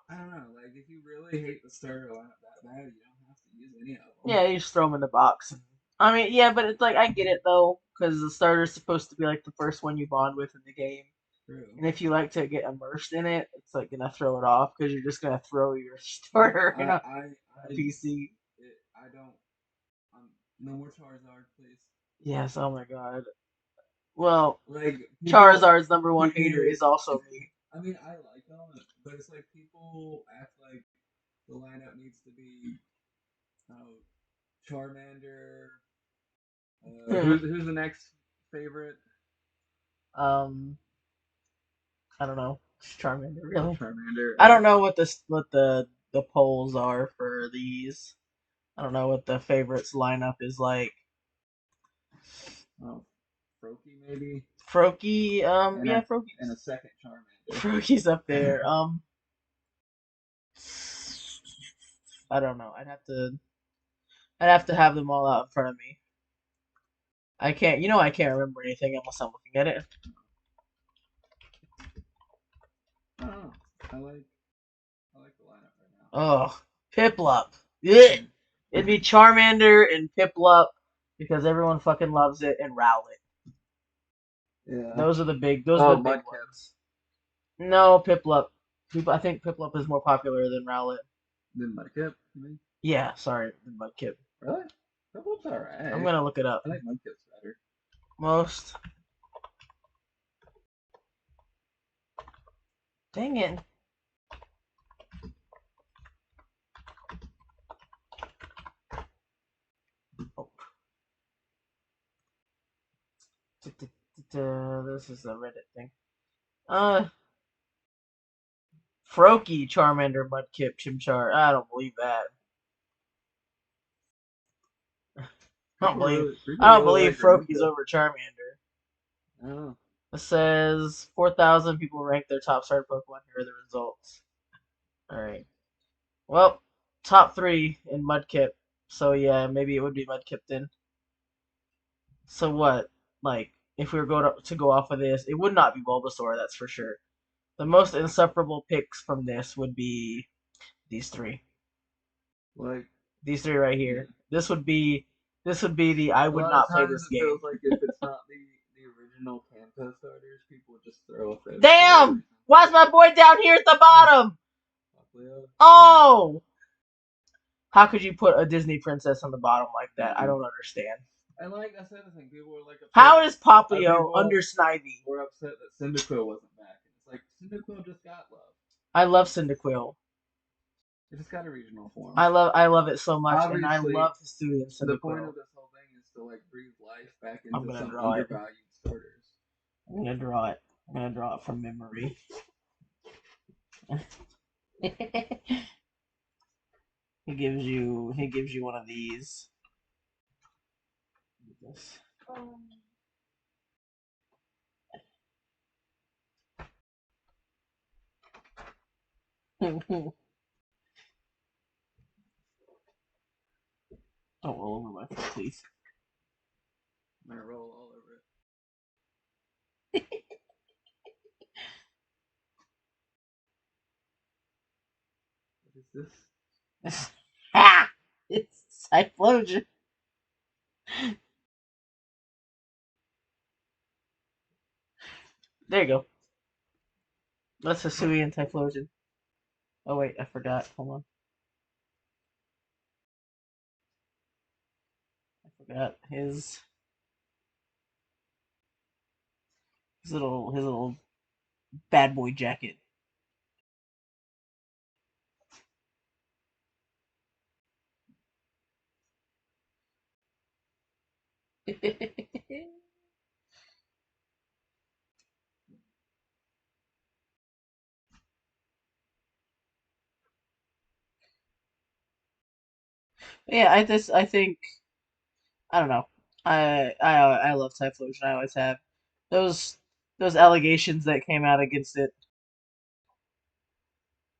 I don't know. Like, if you really hate the starter lineup that bad, you don't have to use any of them. Yeah, you just throw them in the box. I mean, yeah, but it's like, I get it though, because the starter's supposed to be like the first one you bond with in the game. True. And if you like to get immersed in it, it's like gonna throw it off because you're just gonna throw your starter in a PC. I don't. No more Charizard, please. Yes, oh my god. Well, Like, Charizard's number one people- hater is also me. I mean, I like them, but it's like people act like the lineup needs to be Charmander. Who's the next favorite? I don't know. Charmander, really. Charmander. I don't know what the polls are for these. I don't know what the favorites lineup is like. Oh, Froakie maybe. Froakie, yeah, Froakie. And a second Charmander. Froggy's up there. I don't know. I'd have to have them all out in front of me. I can't. I can't remember anything unless I'm looking at it. I don't know. I like the lineup right now. Oh, Piplup. Yeah. It'd be Charmander and Piplup because everyone fucking loves it, and Rowlet. Yeah. Those are the big ones. No, Piplup. I think Piplup is more popular than Rowlet. Than Mudkip, you mean? Yeah, sorry, than Mudkip. Really? Piplup's alright. I'm gonna look it up. I like Mudkip's better. Most. Dang it. Oh. This is a Reddit thing. Froakie, Charmander, Mudkip, Chimchar. I don't believe that. I don't believe Froakie's over Charmander. Oh. It says 4,000 people rank their top starter Pokemon. Here are the results. Alright. Well, top 3 in Mudkip. So yeah, maybe it would be Mudkip then. So what? Like, if we were going to go off of this, it would not be Bulbasaur, that's for sure. The most insufferable picks from this would be these 3. Like these 3 right here. This would be the I would not play this game. Feels like if it's not the original Kanto starters, people would just throw up their. Damn! Why's my boy down here at the bottom? Leo. Oh! How could you put a Disney princess on the bottom like that? I don't understand. And like I said, I think people were like, how is Poplio under Snivy? We're upset that Cyndaquil wasn't back. It's like Cyndaquil just got love. I love Cyndaquil. It just got a regional form. I love it so much, obviously, and I love Hisuian Cyndaquil. The point of this whole thing is to like breathe life back into some undervalued starters. I'm gonna draw it. I'm gonna draw it from memory. He gives you one of these. This. Don't roll over my foot, please. I'm gonna roll all over it. What is this? Ha! It's Cyclosion. There you go. That's Hisuian Typhlosion. Oh wait, I forgot. Hold on. Got his little bad boy jacket. Yeah, I think I don't know. I love Typhlosion. I always have. Those those allegations that came out against it.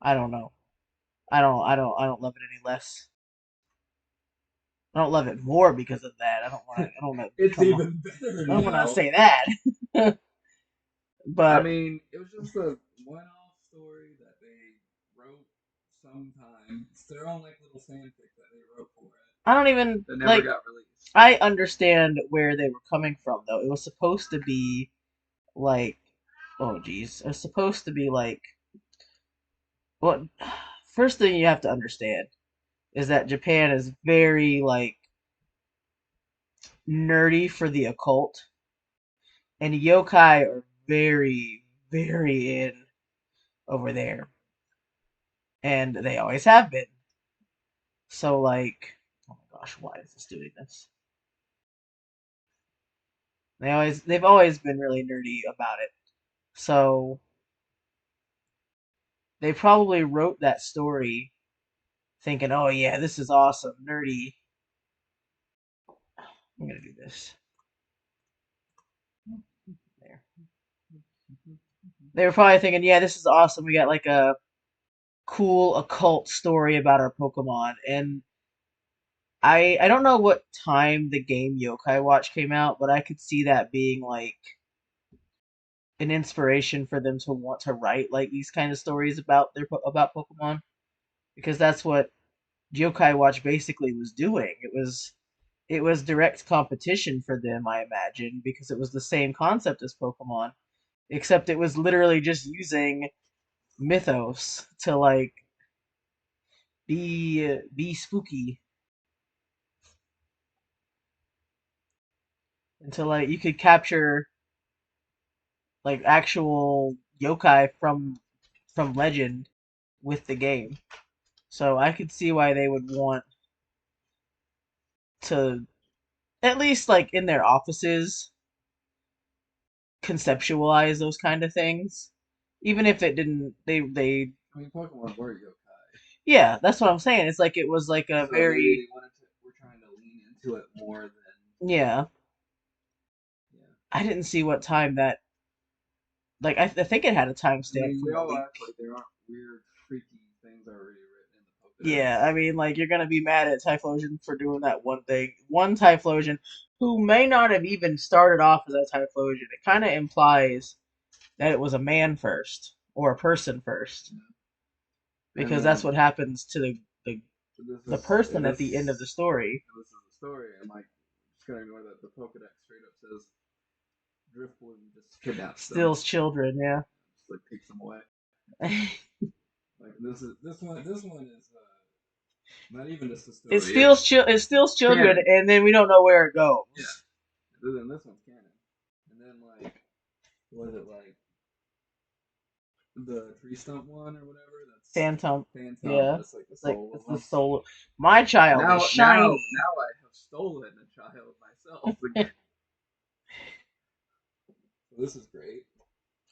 I don't know. I don't love it any less. I don't love it more because of that. I don't want to It's come. even better I don't want now. to say that. I But mean, it was just a one-off story that they wrote sometime. It's their own like little fanfic that they wrote for it I don't even that never like. got released. I understand where they were coming from, though. It was supposed to be like, oh geez, it was supposed to be like. Well, first thing you have to understand is that Japan is very like nerdy for the occult, and yokai are very, very in over there, and they always have been. So like, oh my gosh, why is this doing this? They've always been really nerdy about it. So they probably wrote that story thinking, "Oh yeah, this is awesome, nerdy." I'm gonna do this. There. They were probably thinking, "Yeah, this is awesome. We got like a cool occult story about our Pokemon." And I don't know what time the game Yokai Watch came out, but I could see that being like an inspiration for them to want to write like these kind of stories about about Pokemon, because that's what Yokai Watch basically was doing. It was direct competition for them, I imagine, because it was the same concept as Pokemon, except it was literally just using mythos to like be spooky, until like you could capture like actual yokai from legend with the game. So I could see why they would want to, at least like in their offices, conceptualize those kind of things, even if it didn't. They I mean, Pokemon were yokai, Yeah, that's what I'm saying. It's like it was like a so maybe very they were trying to lean into it more than yeah. yeah. I didn't see what time that, like I think it had a I timestamp mean, from we the all leak. act like there aren't weird, freaky things already written in the Yeah, Pokedex. I mean, like you're gonna be mad at Typhlosion for doing that one thing. One Typhlosion who may not have even started off as a Typhlosion. It kind of implies that it was a man first or a person first, because that's what happens to the, So this the is person at the end of the story. this is the story. I'm like just gonna ignore that the Pokedex straight up says Driftwood just kidnaps them, Steals children, yeah. just like takes them away. Like this one is not even just a story. It steals children, canon. and then we don't know where it goes. Yeah. Then this one's canon. And then like was it like the tree stump one or whatever? That's Phantom, Phantom. yeah. That's like the Like soul it's one. the soul. My child Now is shiny. now I have stolen a child myself again. So this is great.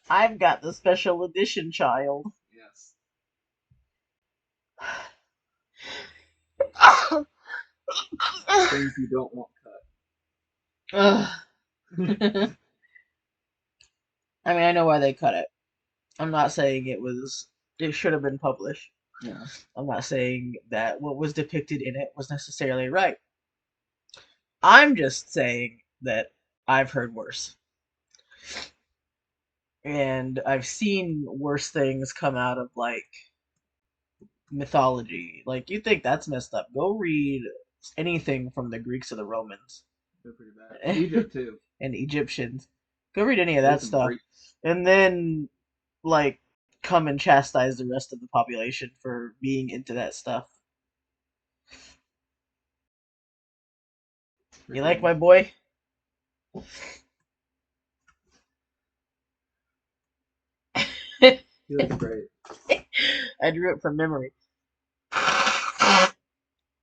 I've got the special edition child. Yes. Things you don't want cut. Ugh. I mean, I know why they cut it. I'm not saying it should have been published. Yeah. I'm not saying that what was depicted in it was necessarily right. I'm just saying that I've heard worse. And I've seen worse things come out of like mythology. Like you think that's messed up. Go read anything from the Greeks or the Romans. They're pretty bad. Egypt too. And Egyptians. Go read any of There's that some stuff. freaks. And then like come and chastise the rest of the population for being into that stuff. You like my boy? He looks great. I drew it from memory.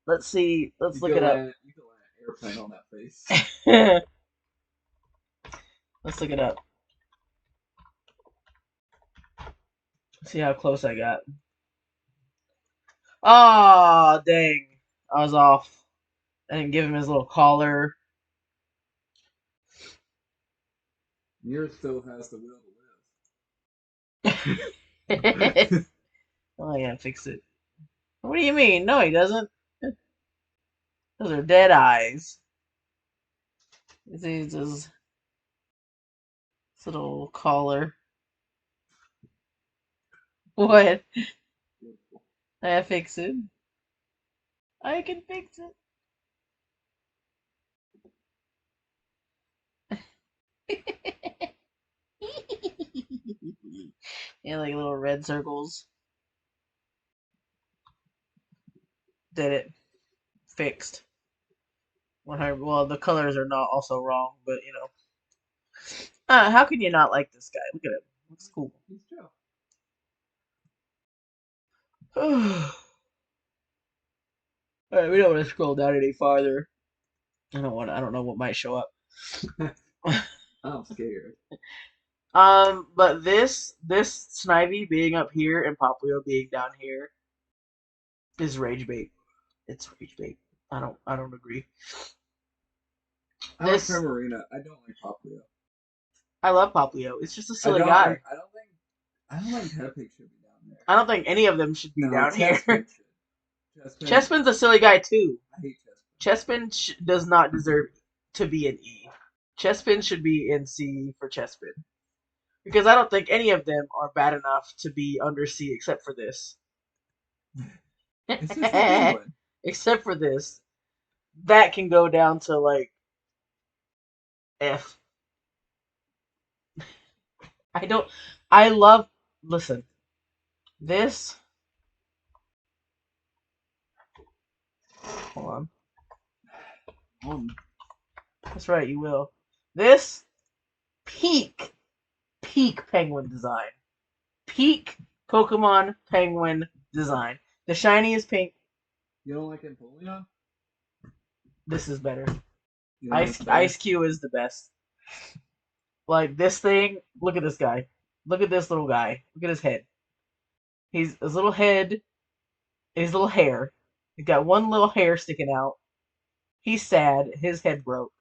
Let's see. Let's look it up. You could land an airplane on that face. Let's look it up. See how close I got. Oh, dang. I was off. I didn't give him his little collar. Nier still has the will to live. Oh, I gotta fix it. What do you mean? No, he doesn't. Those are dead eyes. It's his little collar. What? I gotta fix it. I can fix it. Yeah, like little red circles. Did it. Fixed. 100. Well, the colors are not also wrong, but you know. How can you not like this guy? Look at him. Looks cool. He's Joe. Alright, we don't want to scroll down any farther. I don't know what might show up. I'm scared. But this Snivy being up here and Poplio being down here is rage bait. It's rage bait. I don't agree. I like Primarina. I don't like Poplio. I love Poplio. It's just a silly guy. I don't think Tepig should be down there. I don't think any of them should be down here. Chespin Chespin's a silly guy too. I hate Chespin does not deserve to be in E. Chespin should be in C for Chespin. Because I don't think any of them are bad enough to be under C except for this. It's just a penguin. Except for this. That can go down to like F. Listen. This. Hold on. That's right, you will. This. Peak penguin design. Peak Pokemon penguin design. The shiny is pink. You don't like Empoleon? This is better. You know Ice Q is the best. Like this thing, look at this guy. Look at this little guy. Look at his head. His little head, his little hair. He's got one little hair sticking out. He's sad. His head broke.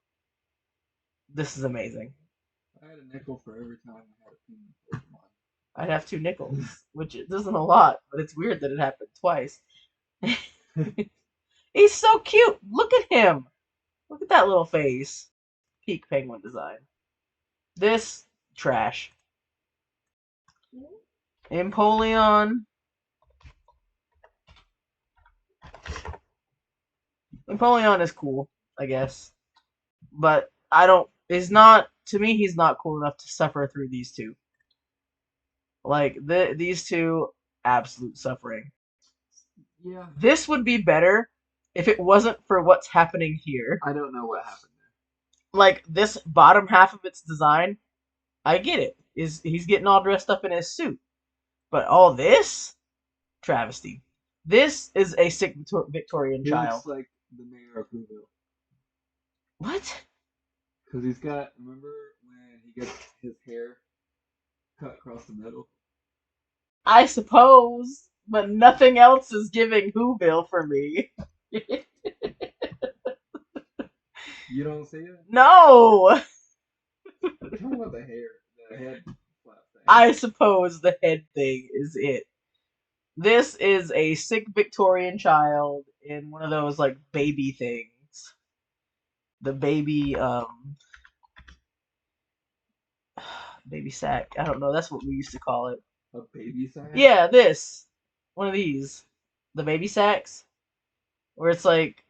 This is amazing. I had a nickel for every time I had a penguin Pokemon. I'd have 2 nickels, which isn't a lot, but it's weird that it happened twice. He's so cute. Look at him. Look at that little face. Peak penguin design. This trash. Empoleon. Empoleon is cool, I guess. But to me, he's not cool enough to suffer through these two. Like, these two, absolute suffering. Yeah. This would be better if it wasn't for what's happening here. I don't know what happened there. Like, this bottom half of its design, I get it. He's getting all dressed up in his suit. But all this? Travesty. This is a sick Victorian He child. looks like the mayor of Whoville. What? Because he's got, remember when he gets his hair cut across the middle? I suppose, but nothing else is giving Whoville for me. You don't see it? No! I'm talking about the hair, the head flap thing. I suppose the head thing is it. This is a sick Victorian child in one of those, like, baby things. The baby, baby sack. I don't know, that's what we used to call it. A baby sack? Yeah, this. One of these. The baby sacks. Where it's like...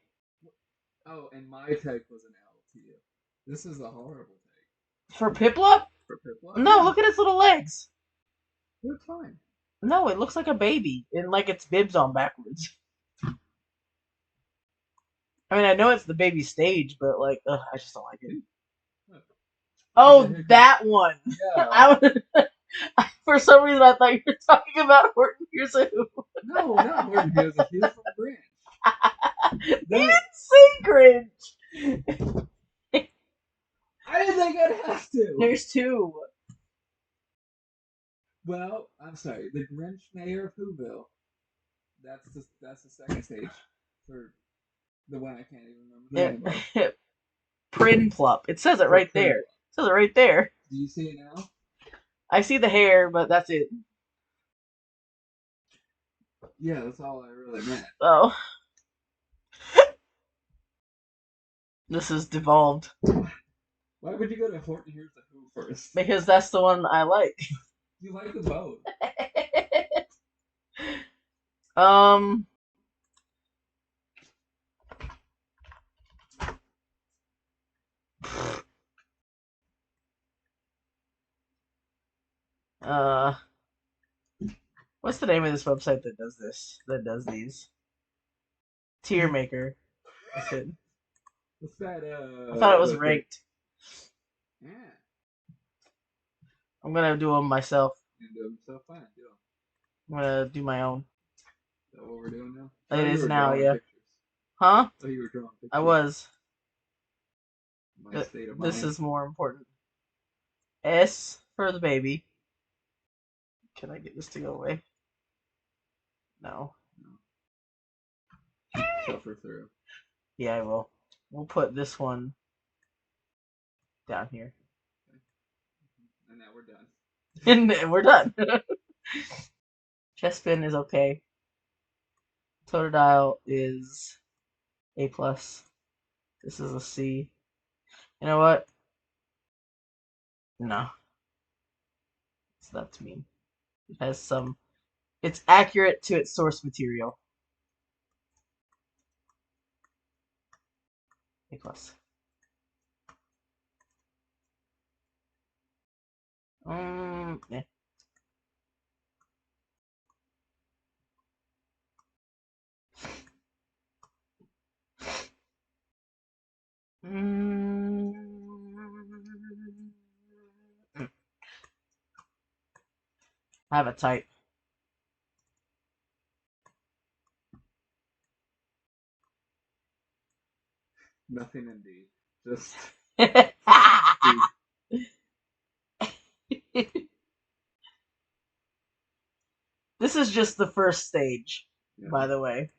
Oh, and my tag was an L to you. This is a horrible tag. For Piplup? For Piplup? No, look at its little legs. They're fine. No, it looks like a baby. And like its bibs on backwards. I mean, I know it's the baby stage, but like, ugh, I just don't like it. What? Oh, Yeah, that one. Yeah. I was, for some reason, I thought you were talking about Horton Hears a Who. No, not Horton Hears a Who from Grinch. You That, didn't say Grinch. I didn't think I'd have to. There's two. Well, I'm sorry. The Grinch Mayor of Whoville. That's the second stage for the one I can't even remember the name of. Prinplup. It says it right there. It says it right there. Do you see it now? I see the hair, but that's it. Yeah, that's all I really meant. Oh. This is devolved. Why would you go to Horton Hears a Who first? Because that's the one I like. You like the boat. What's the name of this website that does this? That does these? Tier Maker. That's it. What's that? I thought it was ranked. Yeah. I'm gonna do them myself. You do them so fine. Do them. I'm gonna do my own. Is that what we're doing now? It is now, drawing yeah. Pictures. Huh? Oh, you were drawing pictures. I was. My state of This mind. is more important. S for the baby. Can I get this to go away? No. Suffer through. Yeah, I will. We'll put this one down here. And now we're done. And then we're done. Chespin is okay. Totodile is A+. This is a C. You know what? No. So that's mean. It has some... It's accurate to its source material. A+. Yeah. I have a type. Nothing indeed. Just. This is just the first stage, Yeah. by the way.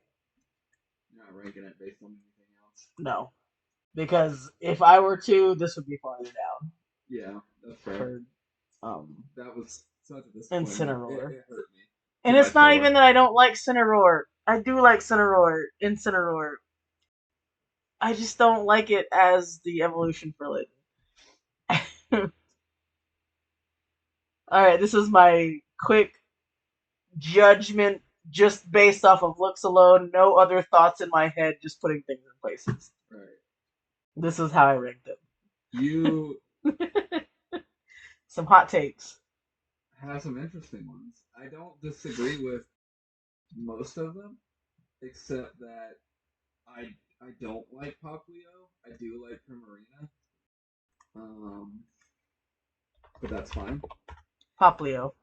You're not ranking it based on anything else. No. Because if I were to, this would be farther down. Yeah, that's fair. For, that was such a disappointment. Incineroar. It hurt me. And To it's my not core. even that I don't like Cineroar. I do like Incineroar. I just don't like it as the evolution for Litten. Alright, this is my quick judgment just based off of looks alone, no other thoughts in my head, just putting things in places. Right. This is how I ranked them. You Some hot takes. have some interesting ones. I don't disagree with most of them, except that I don't like Poplio. I do like Primarina. But that's fine. Poplio.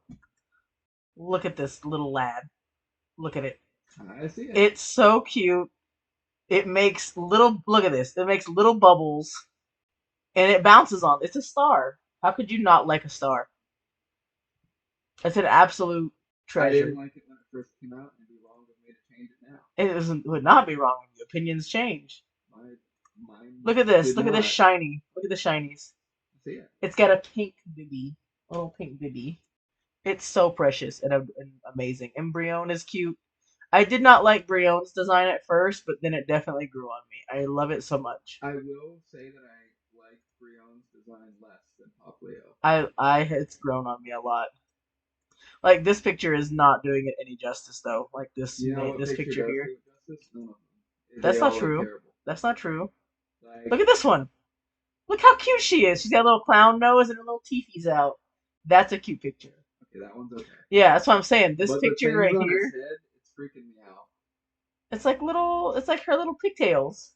Look at this little lad. Look at it. I see it. It's so cute. It makes little, look at this. It makes little bubbles. And it bounces on. It's a star. How could you not like a star? It's an absolute I treasure. didn't like it when it first came out, and it'd be wrong of me to change it now. It would not be wrong with you. Opinions change. Mine Look at this. did Look at this not. shiny. Look at the shinies. I see it. It's got a pink bibby. Little pink bibby. It's so precious and amazing. And Brion is cute. I did not like Brion's design at first, but then it definitely grew on me. I love it so much. I will say that I like Brion's design less than Poplio. It's grown on me a lot. Like this picture is not doing it any justice though. Like this You know what this picture does here. do it justice? None of them. That's They not all look true. terrible. That's not true. Like, Look at this one. Look how cute she is. She's got a little clown nose and her little teethies out. That's a cute picture. okay, that one's okay. Yeah, that's what I'm saying. This But the picture things right on here, its head, it's freaking me out. it's like her little pigtails.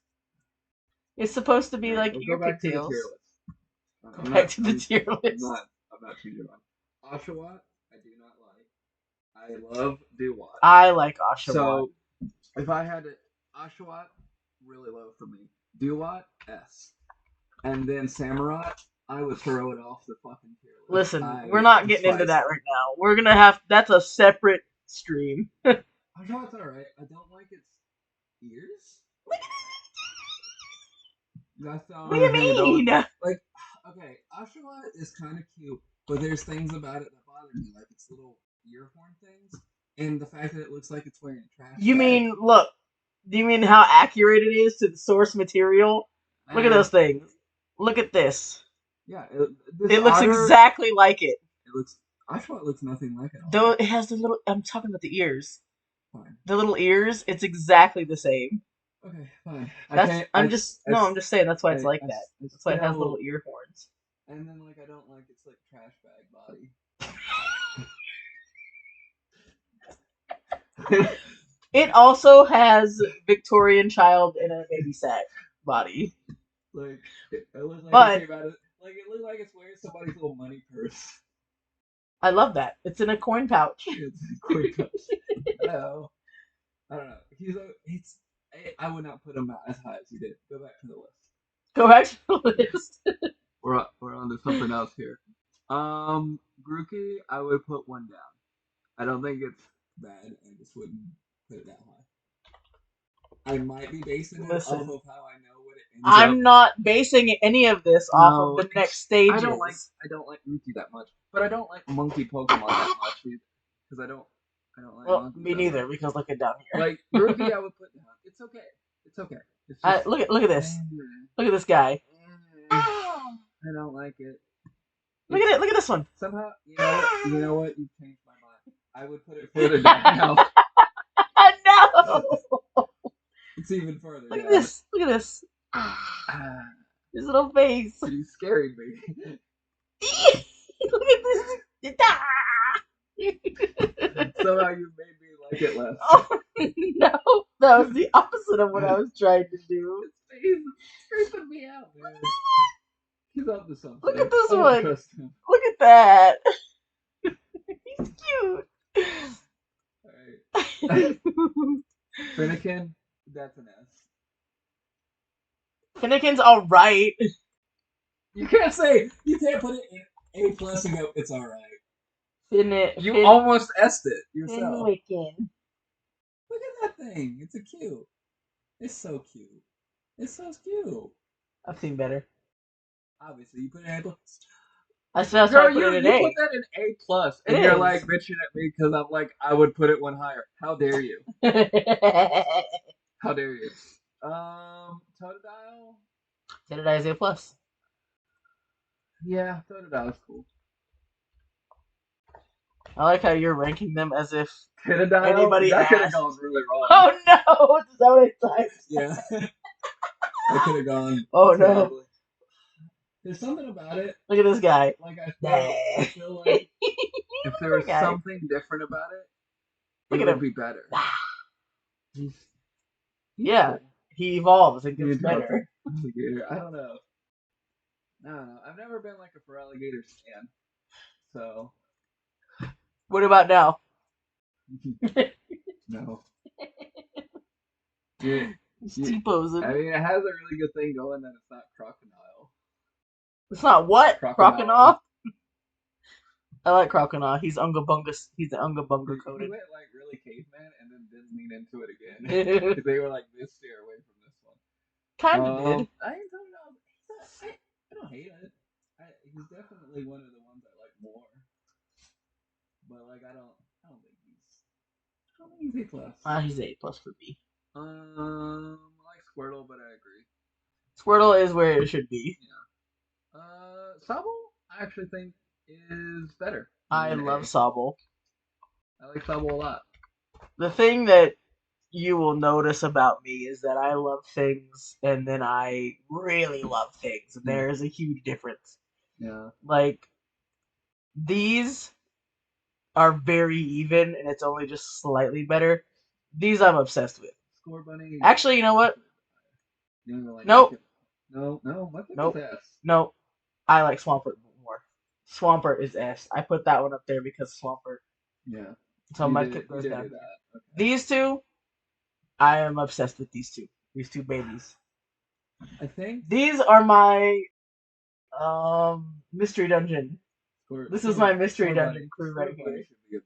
It's supposed to be like We'll your go back to the pigtails. tier list. Go back to the tier list. I'm not changing one. Oshawott, I do not like. I love Duwat. I like Oshawott. So, if I had to, Oshawott, really low for me. Duwat, S. And then Samurott, I would throw it off the fucking tier list. Listen, we're not getting into that right now. We're gonna have that's a separate stream. Oshawott's alright. I don't like its ears. That's the What do you mean? Like, okay, Oshawott is kind of cute, but there's things about it that bother me, like its little ear horn things, and the fact that it looks like it's wearing a trash You bag. mean, look, do you mean how accurate it is to the source material? Look at those things. Look at this. Yeah, It looks exactly like it. Oshawott looks nothing like it. Though it has the little, I'm talking about the ears. Fine. The little ears, it's exactly the same. Okay, fine. I'm just saying that's why it's like that. That's why it has little ear horns. And then, like, I don't like its, like, trash bag body. It also has Victorian child in a baby sack body. Like, it looks like But- it came out of, like, it looks like it's wearing somebody's little money purse. I love that. It's in a coin pouch. It's quick touch. No. I don't know. I would not put him as high as you did. Go back to the list. Go back to the list. We're on to something else here. Grookey, I would put one down. I don't think it's bad. I just wouldn't put it that high. I might be basing it off of how I know what it ends I'm not basing any of this off of the next stages. I don't like Grookey that much, but I don't like monkey Pokemon that much either. Because I don't like Well, monkeys me that neither, much. because look at down here. Like Grookey, I would put down. It's okay. It's okay. It's just, Look at this. Look at this guy. I don't like it. Look at it. Look at this one. Somehow, you know what? You've changed my mind. I would put it further down now. No. It's even further Look down. at this. Look at this. His little face. You scared me. Look at this. Somehow you made me like it less. Oh no, that was the opposite of what I was trying to do. He's freaking me out, man. He's up to something. Look at this I don't one. trust him. Look at that. He's cute. Alright. Finnegan, that's an S. Finnegan's alright. You can't put it in A plus and go, it's alright. You almost S'd it yourself. Finnegan. Look at that thing. It's cute. It's so cute. It's so cute. I've seen better. Obviously, you put it in A plus. That's why I Girl, put it in you A. put that in A plus, and It you're is. like bitching at me because I'm like, I would put it one higher. How dare you? How dare you? Totodile? Totodile is A plus. Yeah, Totodile's cool. I like how you're ranking them as if Totodile? anybody That could have asked. gone really wrong. Oh no! Is that what it typed? Yeah. That could have gone. Oh no! terribly. There's something about it. Look at this guy. Like I feel like if there was guy. something different about it, Look it at would him. be better. He's Yeah, cool. he evolves and gets He's better. Alligator. I don't know. I've never been like a Feraligatr stan. So What about now? no. Dude, He's T-posing. I mean, it has a really good thing going that it's not Crocodile. It's not what? Crocodile. Croconaw? I like Croconaw. He's Unga Bunga. He's the Unga Bunga He coated. went like really caveman and then didn't lean into it again. 'Cause they were like this steer away from this one. Kinda did. I don't know. I don't hate it. He's definitely one of the ones I like more. But like I don't think he's A plus. He's A plus for me. I like Squirtle, but I agree. Squirtle is where it should be. Sobble, I actually think is better. I than love A. Sobble. I like Sobble a lot. The thing that you will notice about me is that I love things and then I really love things. And there is a huge difference. Yeah. Like, these are very even and it's only just slightly better. These I'm obsessed with. Score Bunny. Actually, you know what? You don't like Nope. it. No, I think Nope. it's S. No, I like Swampert more. Swampert is S. I put that one up there because Swampert. Yeah. So You Mudkip did goes do down that. here. Okay. These two, I am obsessed with these two. These two babies. I think These are my mystery dungeon. This is my mystery dungeon crew right here. Should be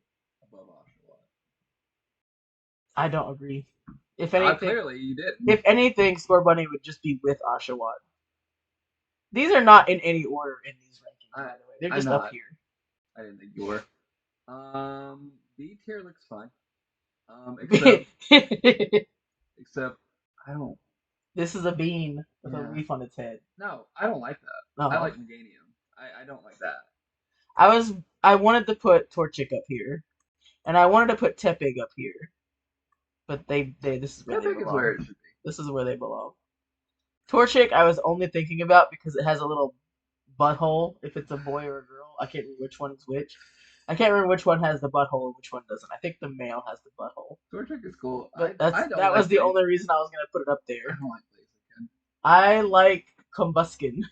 above Oshawott. I don't agree. If anything, Clearly you didn't. if anything, Scorbunny would just be with Oshawott. These are not in any order in these rankings, by the way. They're just up here. I didn't think you were. B tier looks fine. Except I don't. This is a bean with a leaf on its head. No, I don't like that. Oh. I like Meganium. I don't like that. I wanted to put Torchic up here, and I wanted to put Tepig up here, but this is where they belong. Where it should be. This is where they belong. Torchic, I was only thinking about because it has a little butthole. If it's a boy or a girl, I can't remember which one is which. I can't remember which one has the butthole and which one doesn't. I think the male has the butthole. Torchic is cool. But that was the only reason I was gonna put it up there. I don't like Blaziken. I like Combuskin.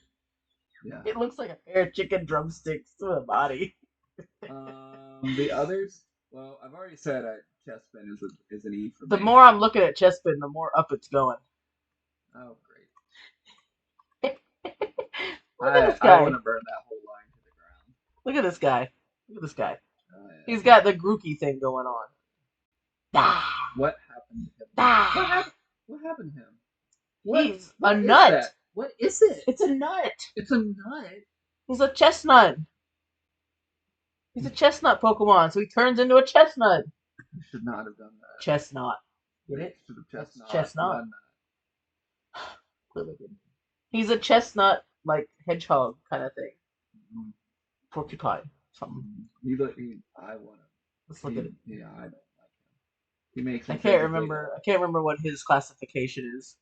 Yeah. It looks like a pair of chicken drumsticks to a body. The others, well, I've already said Chespin is an E for me. The more I'm looking at Chespin, the more up it's going. Oh, great. Look at this guy. I want to burn that whole line to the ground. Look at this guy. Look at this guy. Oh, yeah. He's got the Grookey thing going on. What happened to him? What happened to him? He's a nut. That? What is it? It's a nut. It's a nut. He's a chestnut. He's a chestnut Pokemon, so he turns into a chestnut. You should not have done that. Chestnut. Get it? Chestnut. He's a chestnut, like hedgehog kind of thing. Mm-hmm. Porcupine. Something. I want to. Let's look at it. Yeah, I don't like him. He makes. I can't remember what his classification is.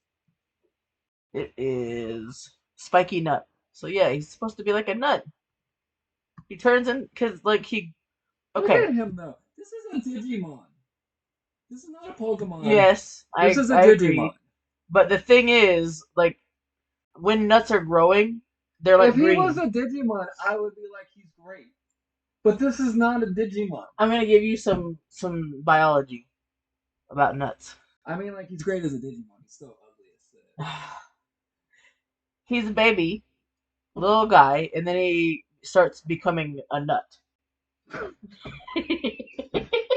It is spiky nut. So yeah, he's supposed to be like a nut. He turns in because like he. Okay. Look at him though. This is a Digimon. This is not a Pokemon. Yes, this is a Digimon. Agree. But the thing is, like, when nuts are growing, they're like green. If he was a Digimon, I would be like, he's great. But this is not a Digimon. I'm gonna give you some biology about nuts. I mean, like, he's great as a Digimon. He's still ugly as shit. He's a baby, little guy, and then he starts becoming a nut.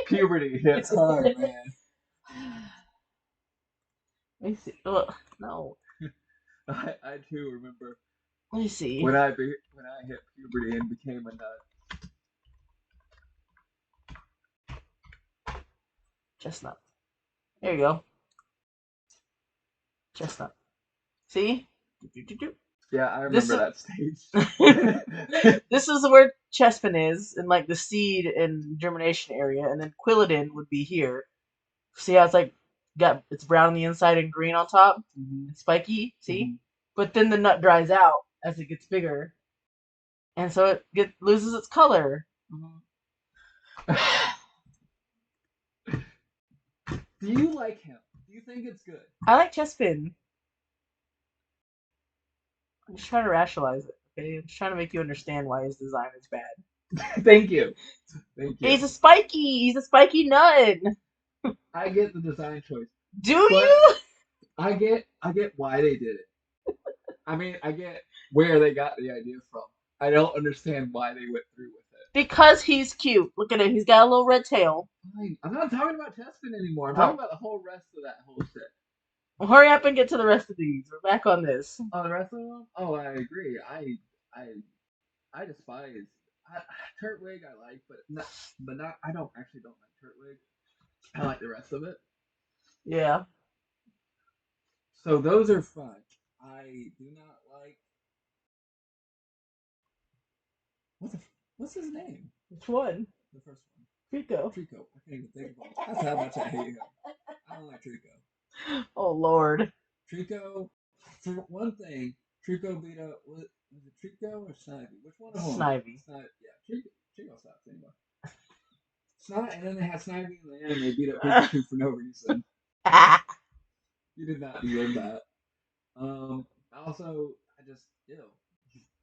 Puberty hits hard, man. Let me see. Ugh, no. I too remember. Let me see. When I hit puberty and became a nut. Chestnut. There you go. Chestnut. See? Yeah, I remember that stage. This is where Chespin is, in like the seed and germination area, and then Quilladin would be here. See how it's like it's brown on the inside and green on top? Mm-hmm. It's spiky, see? Mm-hmm. But then the nut dries out as it gets bigger. And so it loses its color. Mm-hmm. Do you like him? Do you think it's good? I like Chespin. I'm just trying to rationalize it, okay? I'm just trying to make you understand why his design is bad. Thank you. He's a spiky nut. I get the design choice. Do you? I get why they did it. I mean, I get where they got the idea from. I don't understand why they went through with it. Because he's cute. Look at him. He's got a little red tail. Fine. I'm not talking about Chespin anymore. I'm talking about the whole rest of that whole shit. Well, hurry up and get to the rest of these. We're back on this. Oh, the rest of them? Oh, I agree. I despise Turtwig. I like, but not. I don't like Turtwig. I like the rest of it. Yeah. So those are fun. I do not like. What's his name? Which one? The first one. Trico. I can't even think about it. That's how much I hate him. I don't like Trico. Oh Lord. Trico, for one thing, Trico beat up was it Trico or Snivy? Which one of them? Snivy. Yeah, Trico sucks anyway. And then they had Snivy in the end and they beat up Pikachu for no reason. You did not deserve that. Also, I just ew.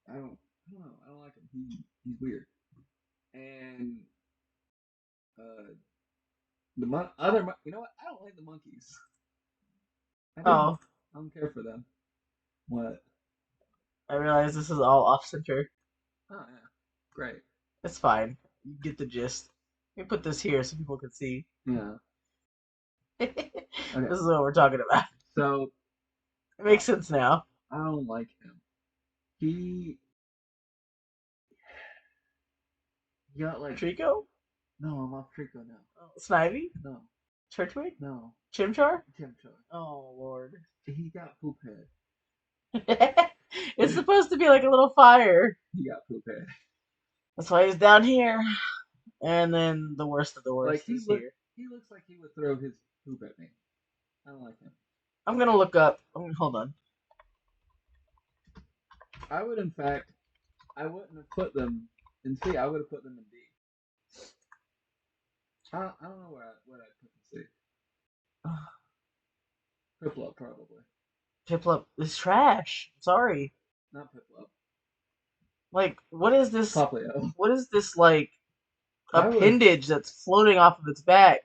I don't know. I don't like him. He's weird. And you know what? I don't like the monkeys. Oh, I don't care for them. What? I realize this is all off center. Oh yeah, great. It's fine. You get the gist. Let me put this here so people can see. Yeah. This Okay. is what we're talking about. So It makes sense now. I don't like him. He got like Trico? no, I'm off Trico now. Oh, Snivy? No, Turtwig? no, Chimchar? Chimchar. Oh, Lord. He got poop head. It's supposed to be like a little fire. He got poop head. That's why he's down here. And then the worst of the worst Like is here. he looks like he would throw his poop at me. I don't like him. I'm gonna look up. Hold on. I would, in fact, I wouldn't have put them in C. I would have put them in D. I don't know what I'd put in C. Piplup, probably. Piplup is trash. Sorry. Not Piplup. Like, what is this? Poplio. What is this, like, I would've- appendage that's floating off of its back?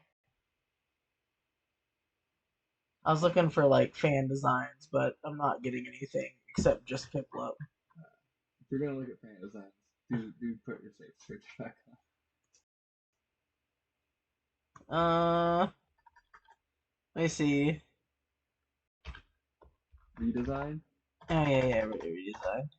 I was looking for, like, fan designs, but I'm not getting anything except just Piplup. If you're gonna look at fan designs, do put your safe search back on. Let me see. Redesign? Oh, yeah, redesign.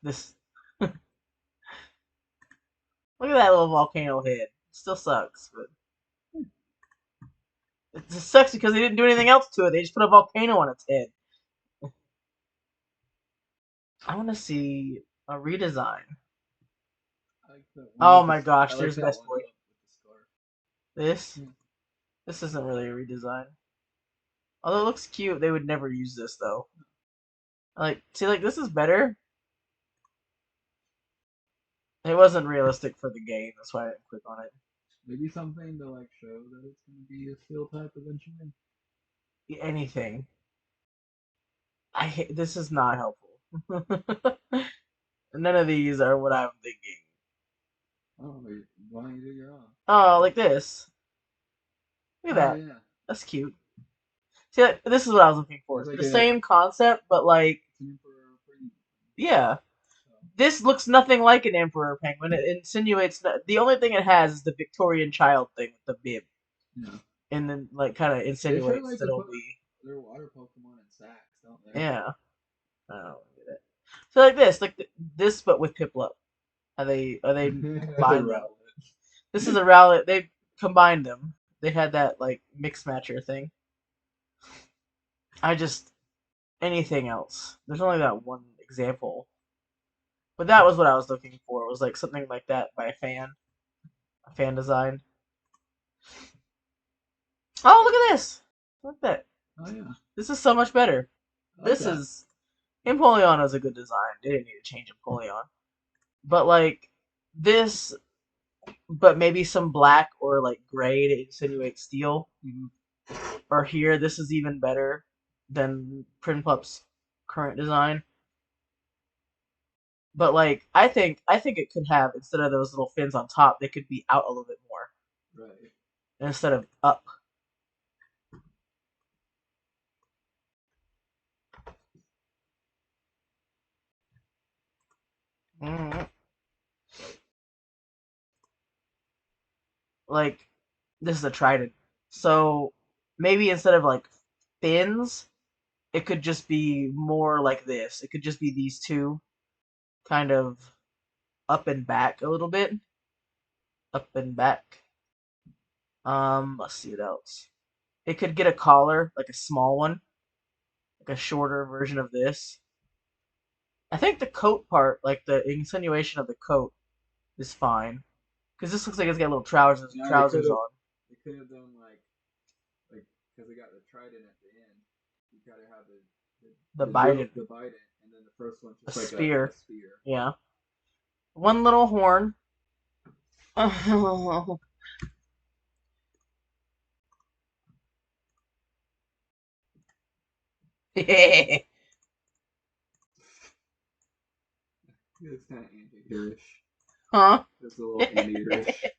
This. Look at that little volcano head. Still sucks, but it just sucks because they didn't do anything else to it. They just put a volcano on its head. I want to see a redesign. I like that one Oh with my the- gosh, I like there's that Best one Boy. with the scarf. This? This isn't really a redesign. Although it looks cute, they would never use this though. Like, see, like this is better. It wasn't realistic for the game, that's why I didn't click on it. Maybe something to like show that it's gonna be a steel type eventually. Anything. I hate, this is not helpful. None of these are what I'm thinking. Oh, wait, why don't you do your own? Oh, like this. Look at Oh, that. yeah. That's cute. See, like, this is what I was looking for. It's like The a- same concept, but like, It's an emperor penguin. yeah. This looks nothing like an emperor penguin. It insinuates that the only thing it has is the Victorian child thing with the bib, Yeah. and then like kind of insinuates like that to it'll put- be They're water Pokemon and sacks, don't they? yeah. I don't get it. So like this, this, but with Piplup. Are they combined them? This is a Rowlet. They combined them. They had that like mix matcher thing. Anything else. There's only that one example. But that was what I was looking for. It was like something like that by a fan design. Oh, look at this! Look at that. Oh yeah. This is so much better. This is Empoleon is a good design. They didn't need to change Empoleon. But like this, but maybe some black or like gray to insinuate steel. Mhm. Or here, this is even better than Prinplup's current design. But like, I think it could have, instead of those little fins on top, they could be out a little bit more Right. instead of up. Like, this is a trident. So maybe instead of like fins, it could just be more like this. It could just be these two kind of up and back a little bit. Up and back. Let's see what else. It could get a collar, like a small one. Like a shorter version of this. I think the coat part, like the insinuation of the coat, is fine. Because this looks like it's got little trousers Yeah, trousers on. They could have done like because they got the trident at the end. You gotta have The Bident. the Bident, and then the first one's just A like spear. a spear. Yeah. One little horn. It's kind of anteater-ish. Huh? It's a little anteater-ish.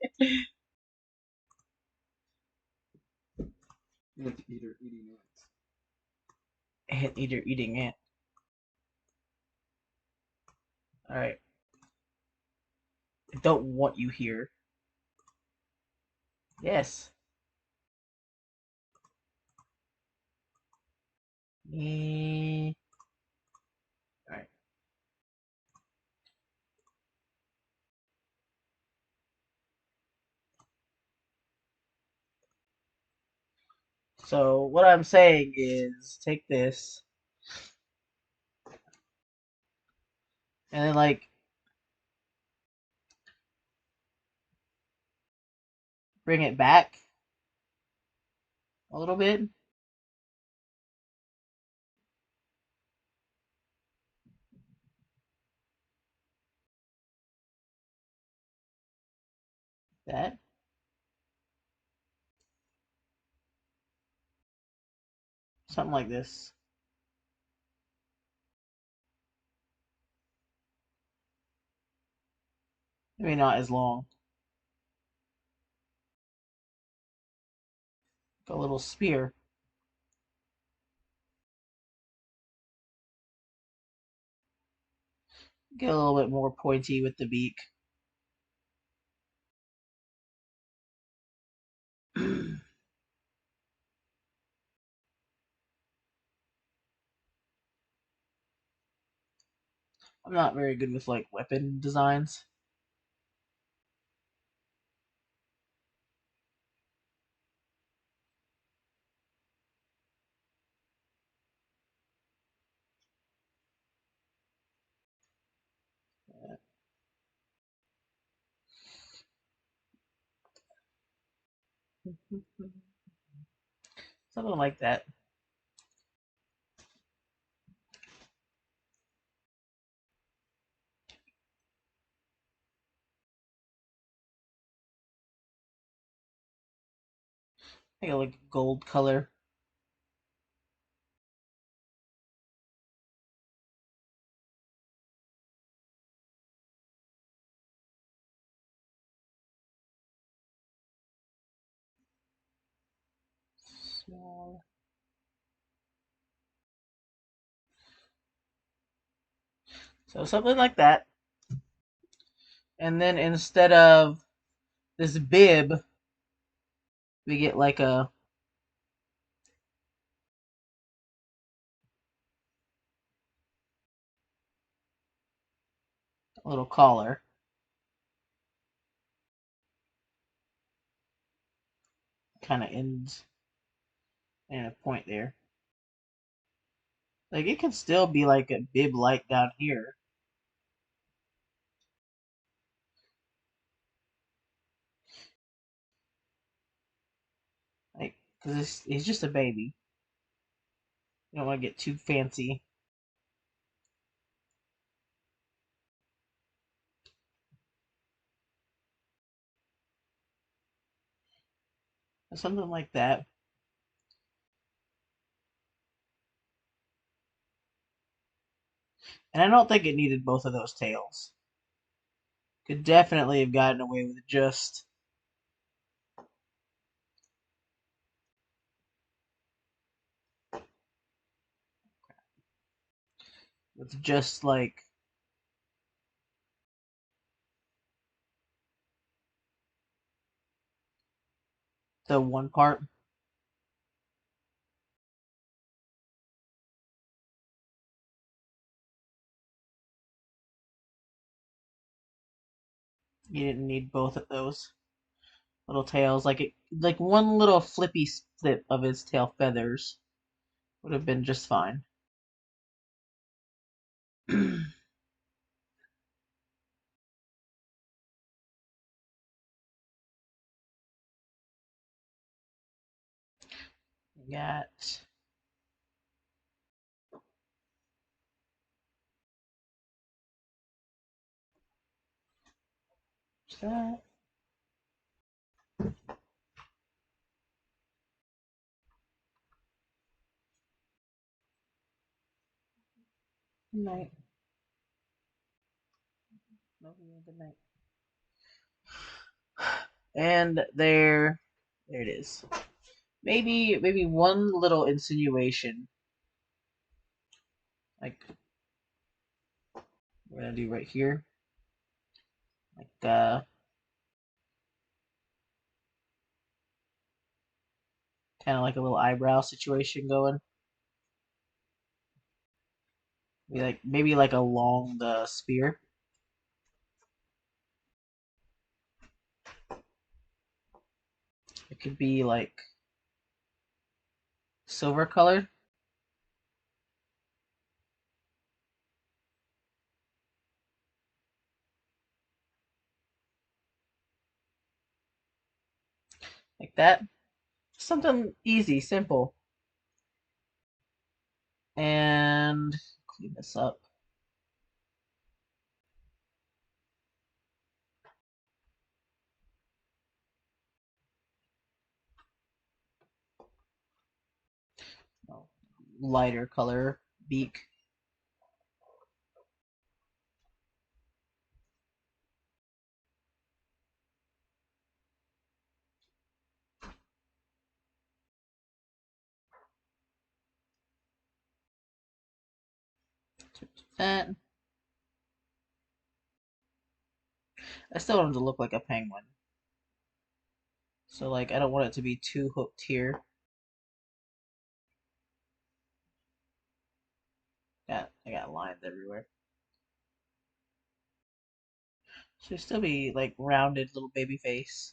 Anteater eating ants. Anteater eating ant. Alright. I don't want you here. Yes. Alright. So what I'm saying is take this and then like bring it back a little bit. That. Something like this. Maybe not as long. Like a little spear. Get a little bit more pointy with the beak. I'm not very good with like weapon designs. Something like that. Like a like gold color. Small. So something like that. And then instead of this bib, we get like a little collar. Kind of ends and a point there. Like it can still be like a bib light down here. Like, cause he's just a baby. You don't want to get too fancy. Something like that. And I don't think it needed both of those tails. Could definitely have gotten away with just like the one part. You didn't need both of those little tails. Like one little flippy flip of his tail feathers would have been just fine. Got that. Good night. Good night. And there it is. Maybe one little insinuation, like we're gonna do right here, like kind of like a little eyebrow situation going. Maybe like along the spear. It could be like silver colored. Like that. Something easy, simple. And clean this up. Oh, lighter color beak. That. I still want him to look like a penguin. So like I don't want it to be too hooked here. I got lines everywhere. Should still be like rounded little baby face.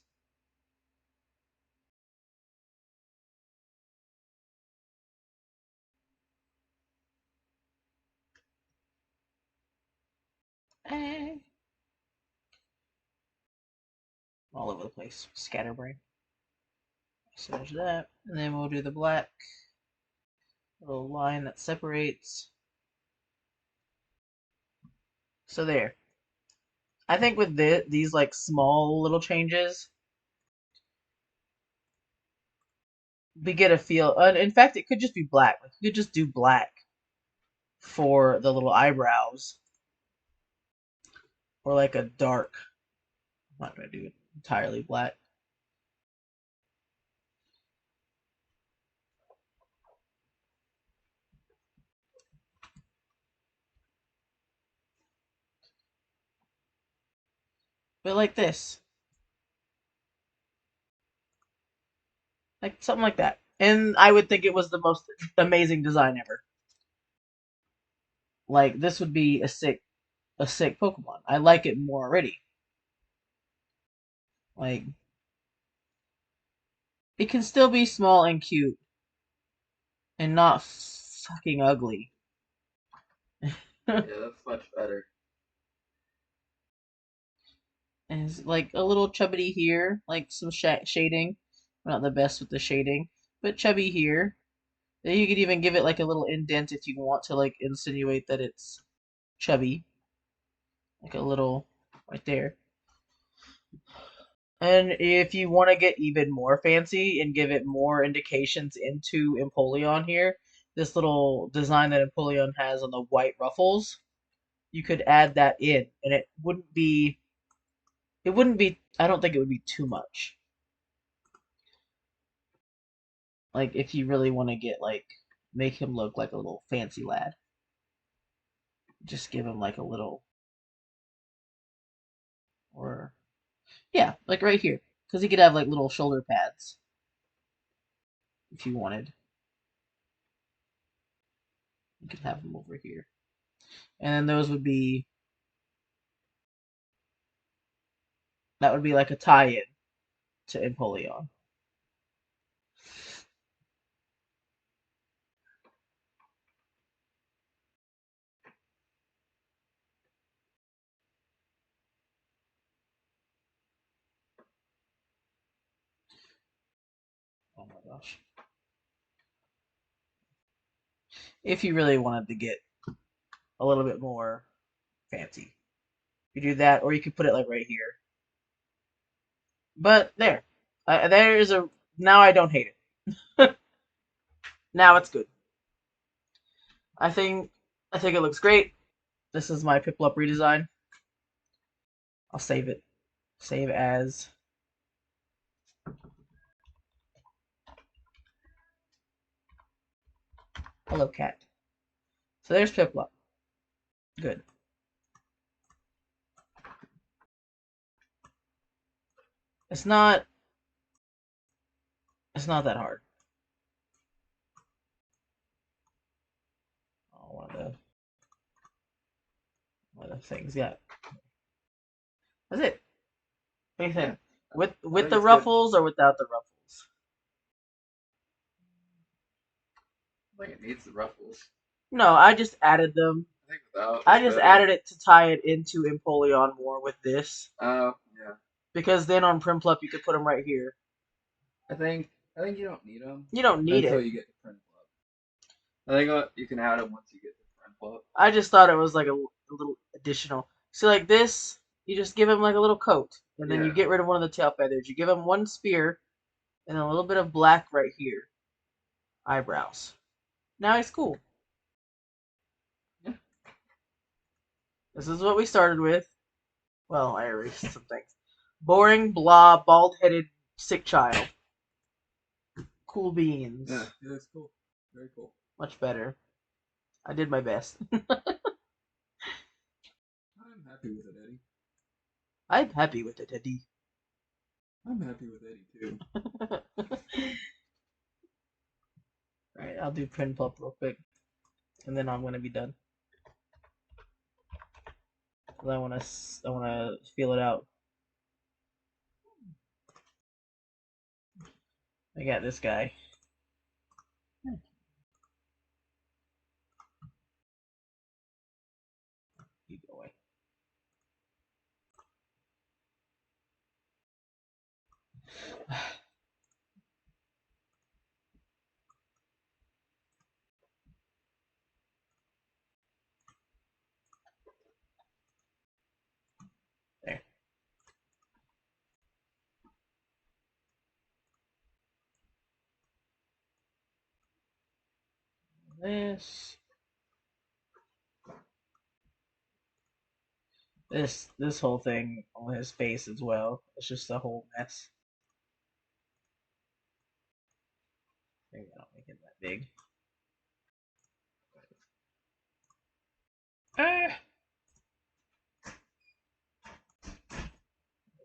Eh. All over the place. Scatterbrain. So there's that. And then we'll do the black little line that separates. So there. I think with these like small little changes, we get a feel. In fact, it could just be black. Like you could just do black for the little eyebrows, or like a dark. I'm not gonna do it entirely black. But like this. Like something like that. And I would think it was the most amazing design ever. Like this would be a sick Pokemon. I like it more already. Like it can still be small and cute and not fucking ugly. Yeah, that's much better. And it's like a little chubby here, like some shading. I'm not the best with the shading, but chubby here. Then you could even give it like a little indent if you want to like insinuate that it's chubby. Like a little right there. And if you want to get even more fancy and give it more indications into Empoleon here, this little design that Empoleon has on the white ruffles, you could add that in, and I don't think it would be too much. Like if you really want to get like make him look like a little fancy lad, just give him like a little, or yeah, like right here, because he could have like little shoulder pads if you wanted. You could have them over here, and then those would be that would be like a tie-in to Empoleon. Oh my gosh. If you really wanted to get a little bit more fancy, you do that, or you could put it like right here. But there, there is a. Now I don't hate it. Now it's good. I think I think it looks great. This is my Piplup redesign. I'll save it. Save as. Hello, cat. So there's Piplup. Good. It's not that hard. Oh, one of the things, yeah. That's it. What do you think? With the ruffles or without the ruffles? I think it needs the ruffles. No, I just added them. I think without. I just added it to tie it into Empoleon more with this. Oh, yeah. Because then on Primplup you could put them right here. I think you don't need them. You don't need until it. you get to Primplup. I think you can add them once you get to Primplup. I just thought it was like a little additional. So like this, you just give him like a little coat, and then you get rid of one of the tail feathers. You give him one spear, and a little bit of black right here. Eyebrows. Now he's cool. Yeah. This is what we started with. Well, I erased some things. Boring, blah, bald-headed, sick child. Cool beans. Yeah, that's cool. Very cool. Much better. I did my best. I'm happy with it, Eddie. I'm happy with it, Eddie. I'm happy with Eddie too. Alright, I'll do Primplup real quick. And then I'm gonna be done. I wanna feel it out. I got this guy. You go away. There. This whole thing on his face as well. It's just a whole mess. Maybe I don't make it that big.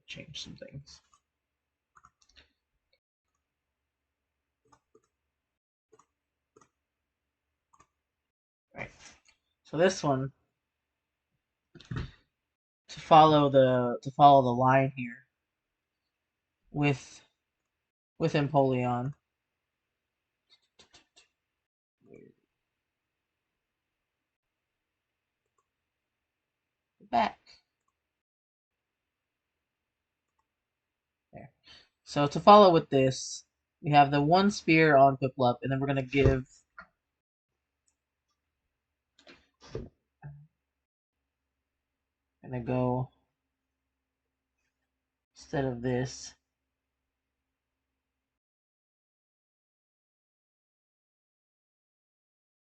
Change some things. Right. So this one, to follow the line here with Empoleon. Back. There. So to follow with this, we have the one spear on Piplup, and then we're gonna give go instead of this.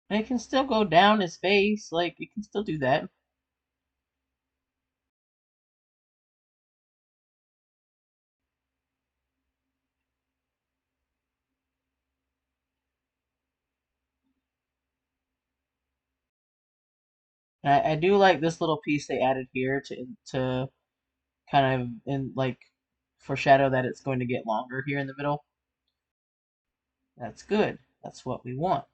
And it can still go down his face, like it can still do that. And I do like this little piece they added here to kind of foreshadow that it's going to get longer here in the middle. That's good. That's what we want.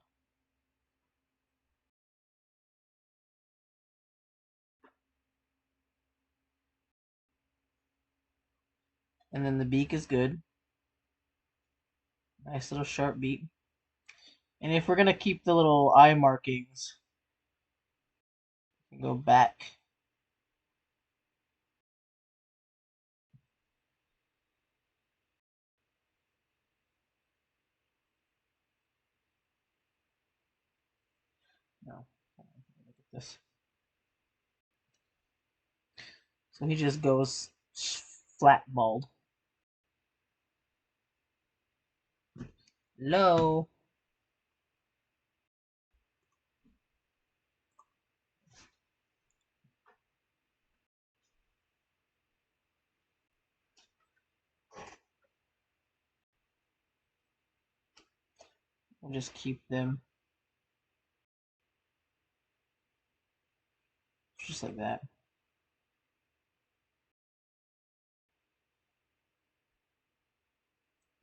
And then the beak is good. Nice little sharp beak. And if we're going to keep the little eye markings, go back. No. Look at this. So he just goes flat bald. Low. We'll just keep them just like that.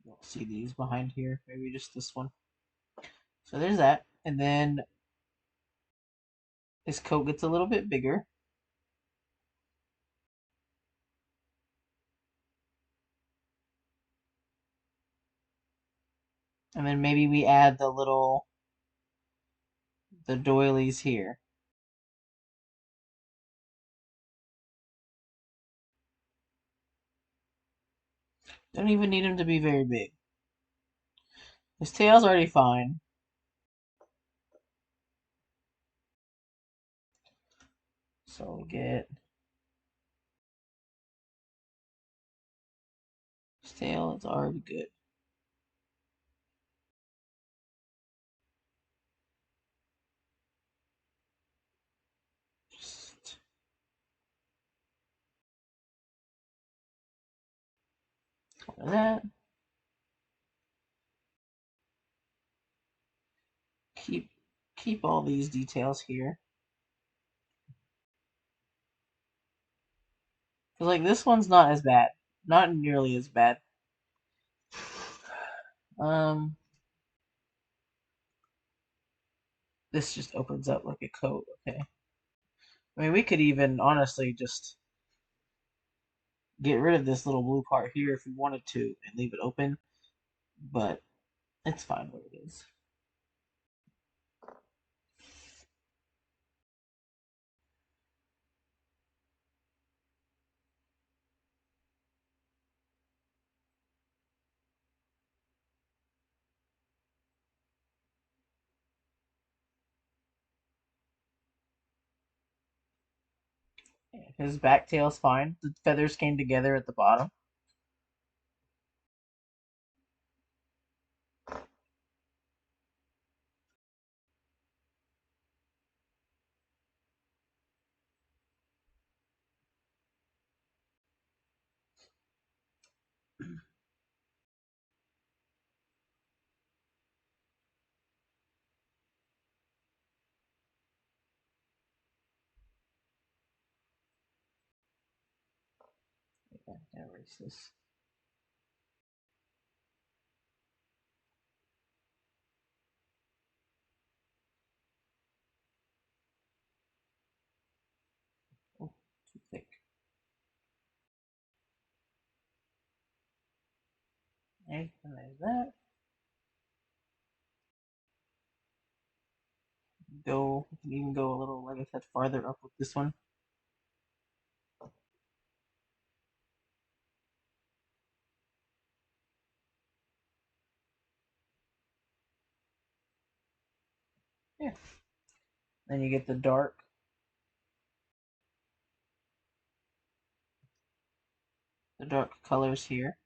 You'll see these behind here, maybe just this one. So there's that, and then his coat gets a little bit bigger. And then maybe we add the doilies here. Don't even need him to be very big. His tail's already fine. So we get his tail, it's already good. Just like that. Keep all these details here. Cause like this one's not as bad. Not nearly as bad. This just opens up like a coat, okay. I mean, we could even honestly just get rid of this little blue part here if we wanted to and leave it open, but it's fine where it is. His back tail's fine. The feathers came together at the bottom. Erase this. Oh, too thick. Okay, there's that. We can even go a little, like I said, farther up with this one. Yeah. Then you get the dark colors here.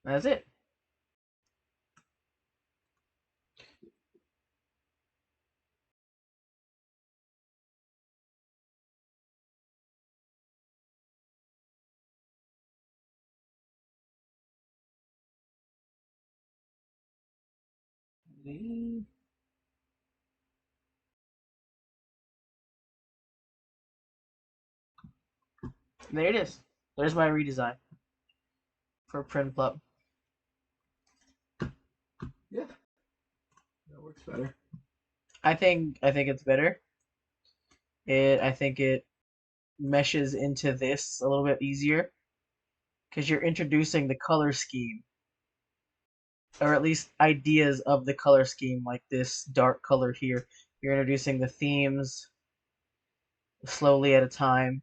That's it. There it is. There's my redesign for Prinplup. Yeah, that works better. I think it's better. I think it meshes into this a little bit easier because you're introducing the color scheme, or at least ideas of the color scheme, like this dark color here. You're introducing the themes slowly at a time,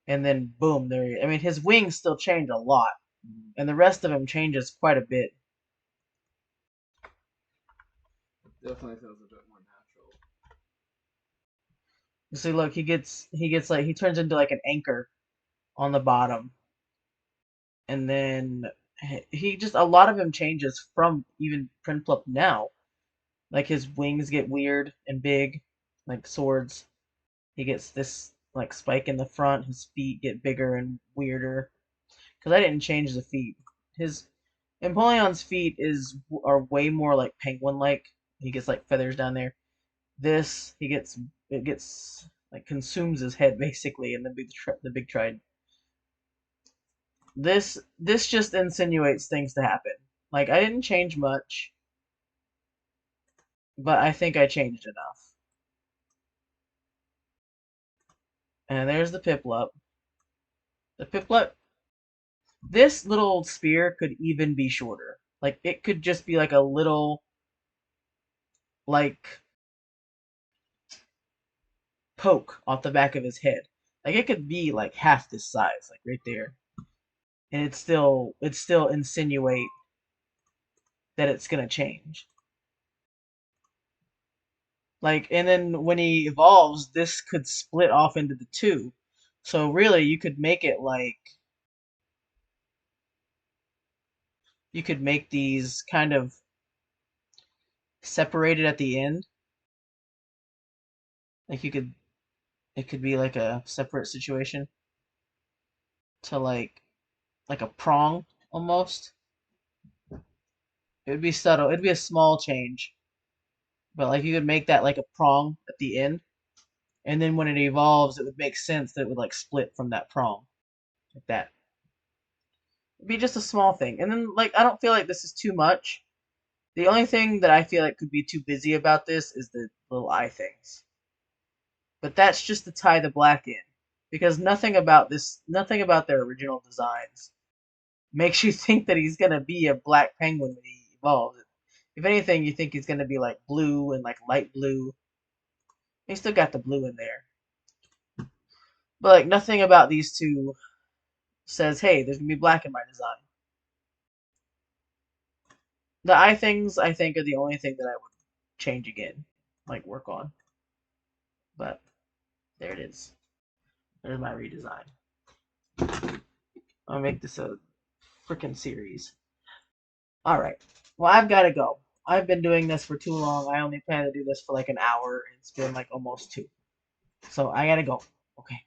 and then boom, I mean, his wings still change a lot, and the rest of him changes quite a bit. Definitely feels a bit more natural. You see, look, he turns into like an anchor on the bottom, and then he just a lot of him changes from even Prinplup now. Like his wings get weird and big, like swords. He gets this like spike in the front. His feet get bigger and weirder. because I didn't change the feet. His Empoleon's feet are way more like penguin-like. He gets like feathers down there. This it gets like consumes his head basically in the big trident. This just insinuates things to happen. Like I didn't change much, but I think I changed enough. And there's the Piplup. The Piplup. This little spear could even be shorter. Like it could just be like a little like poke off the back of his head. Like it could be like half this size, like right there. And it still insinuate that it's gonna change. Like, and then when he evolves, this could split off into the two. So really, you could make it like you could make these kind of separated at the end. Like it could be like a separate situation to like a prong almost. It would be subtle. It'd be a small change. But like you could make that like a prong at the end. And then when it evolves, it would make sense that it would like split from that prong. Like that. It'd be just a small thing. And then like I don't feel like this is too much. The only thing that I feel like could be too busy about this is the little eye things. But that's just to tie the black in. Because nothing about their original designs makes you think that he's gonna be a black penguin when he evolves. If anything, you think he's gonna be like blue and like light blue. He still got the blue in there. But like nothing about these two says, hey, there's gonna be black in my design. The eye things I think are the only thing that I would change again. Like work on. But there it is. There's my redesign. I'll make this a freaking series. Alright. Well, I've got to go. I've been doing this for too long. I only plan to do this for like an hour. It's been like almost 2. So I gotta go. Okay.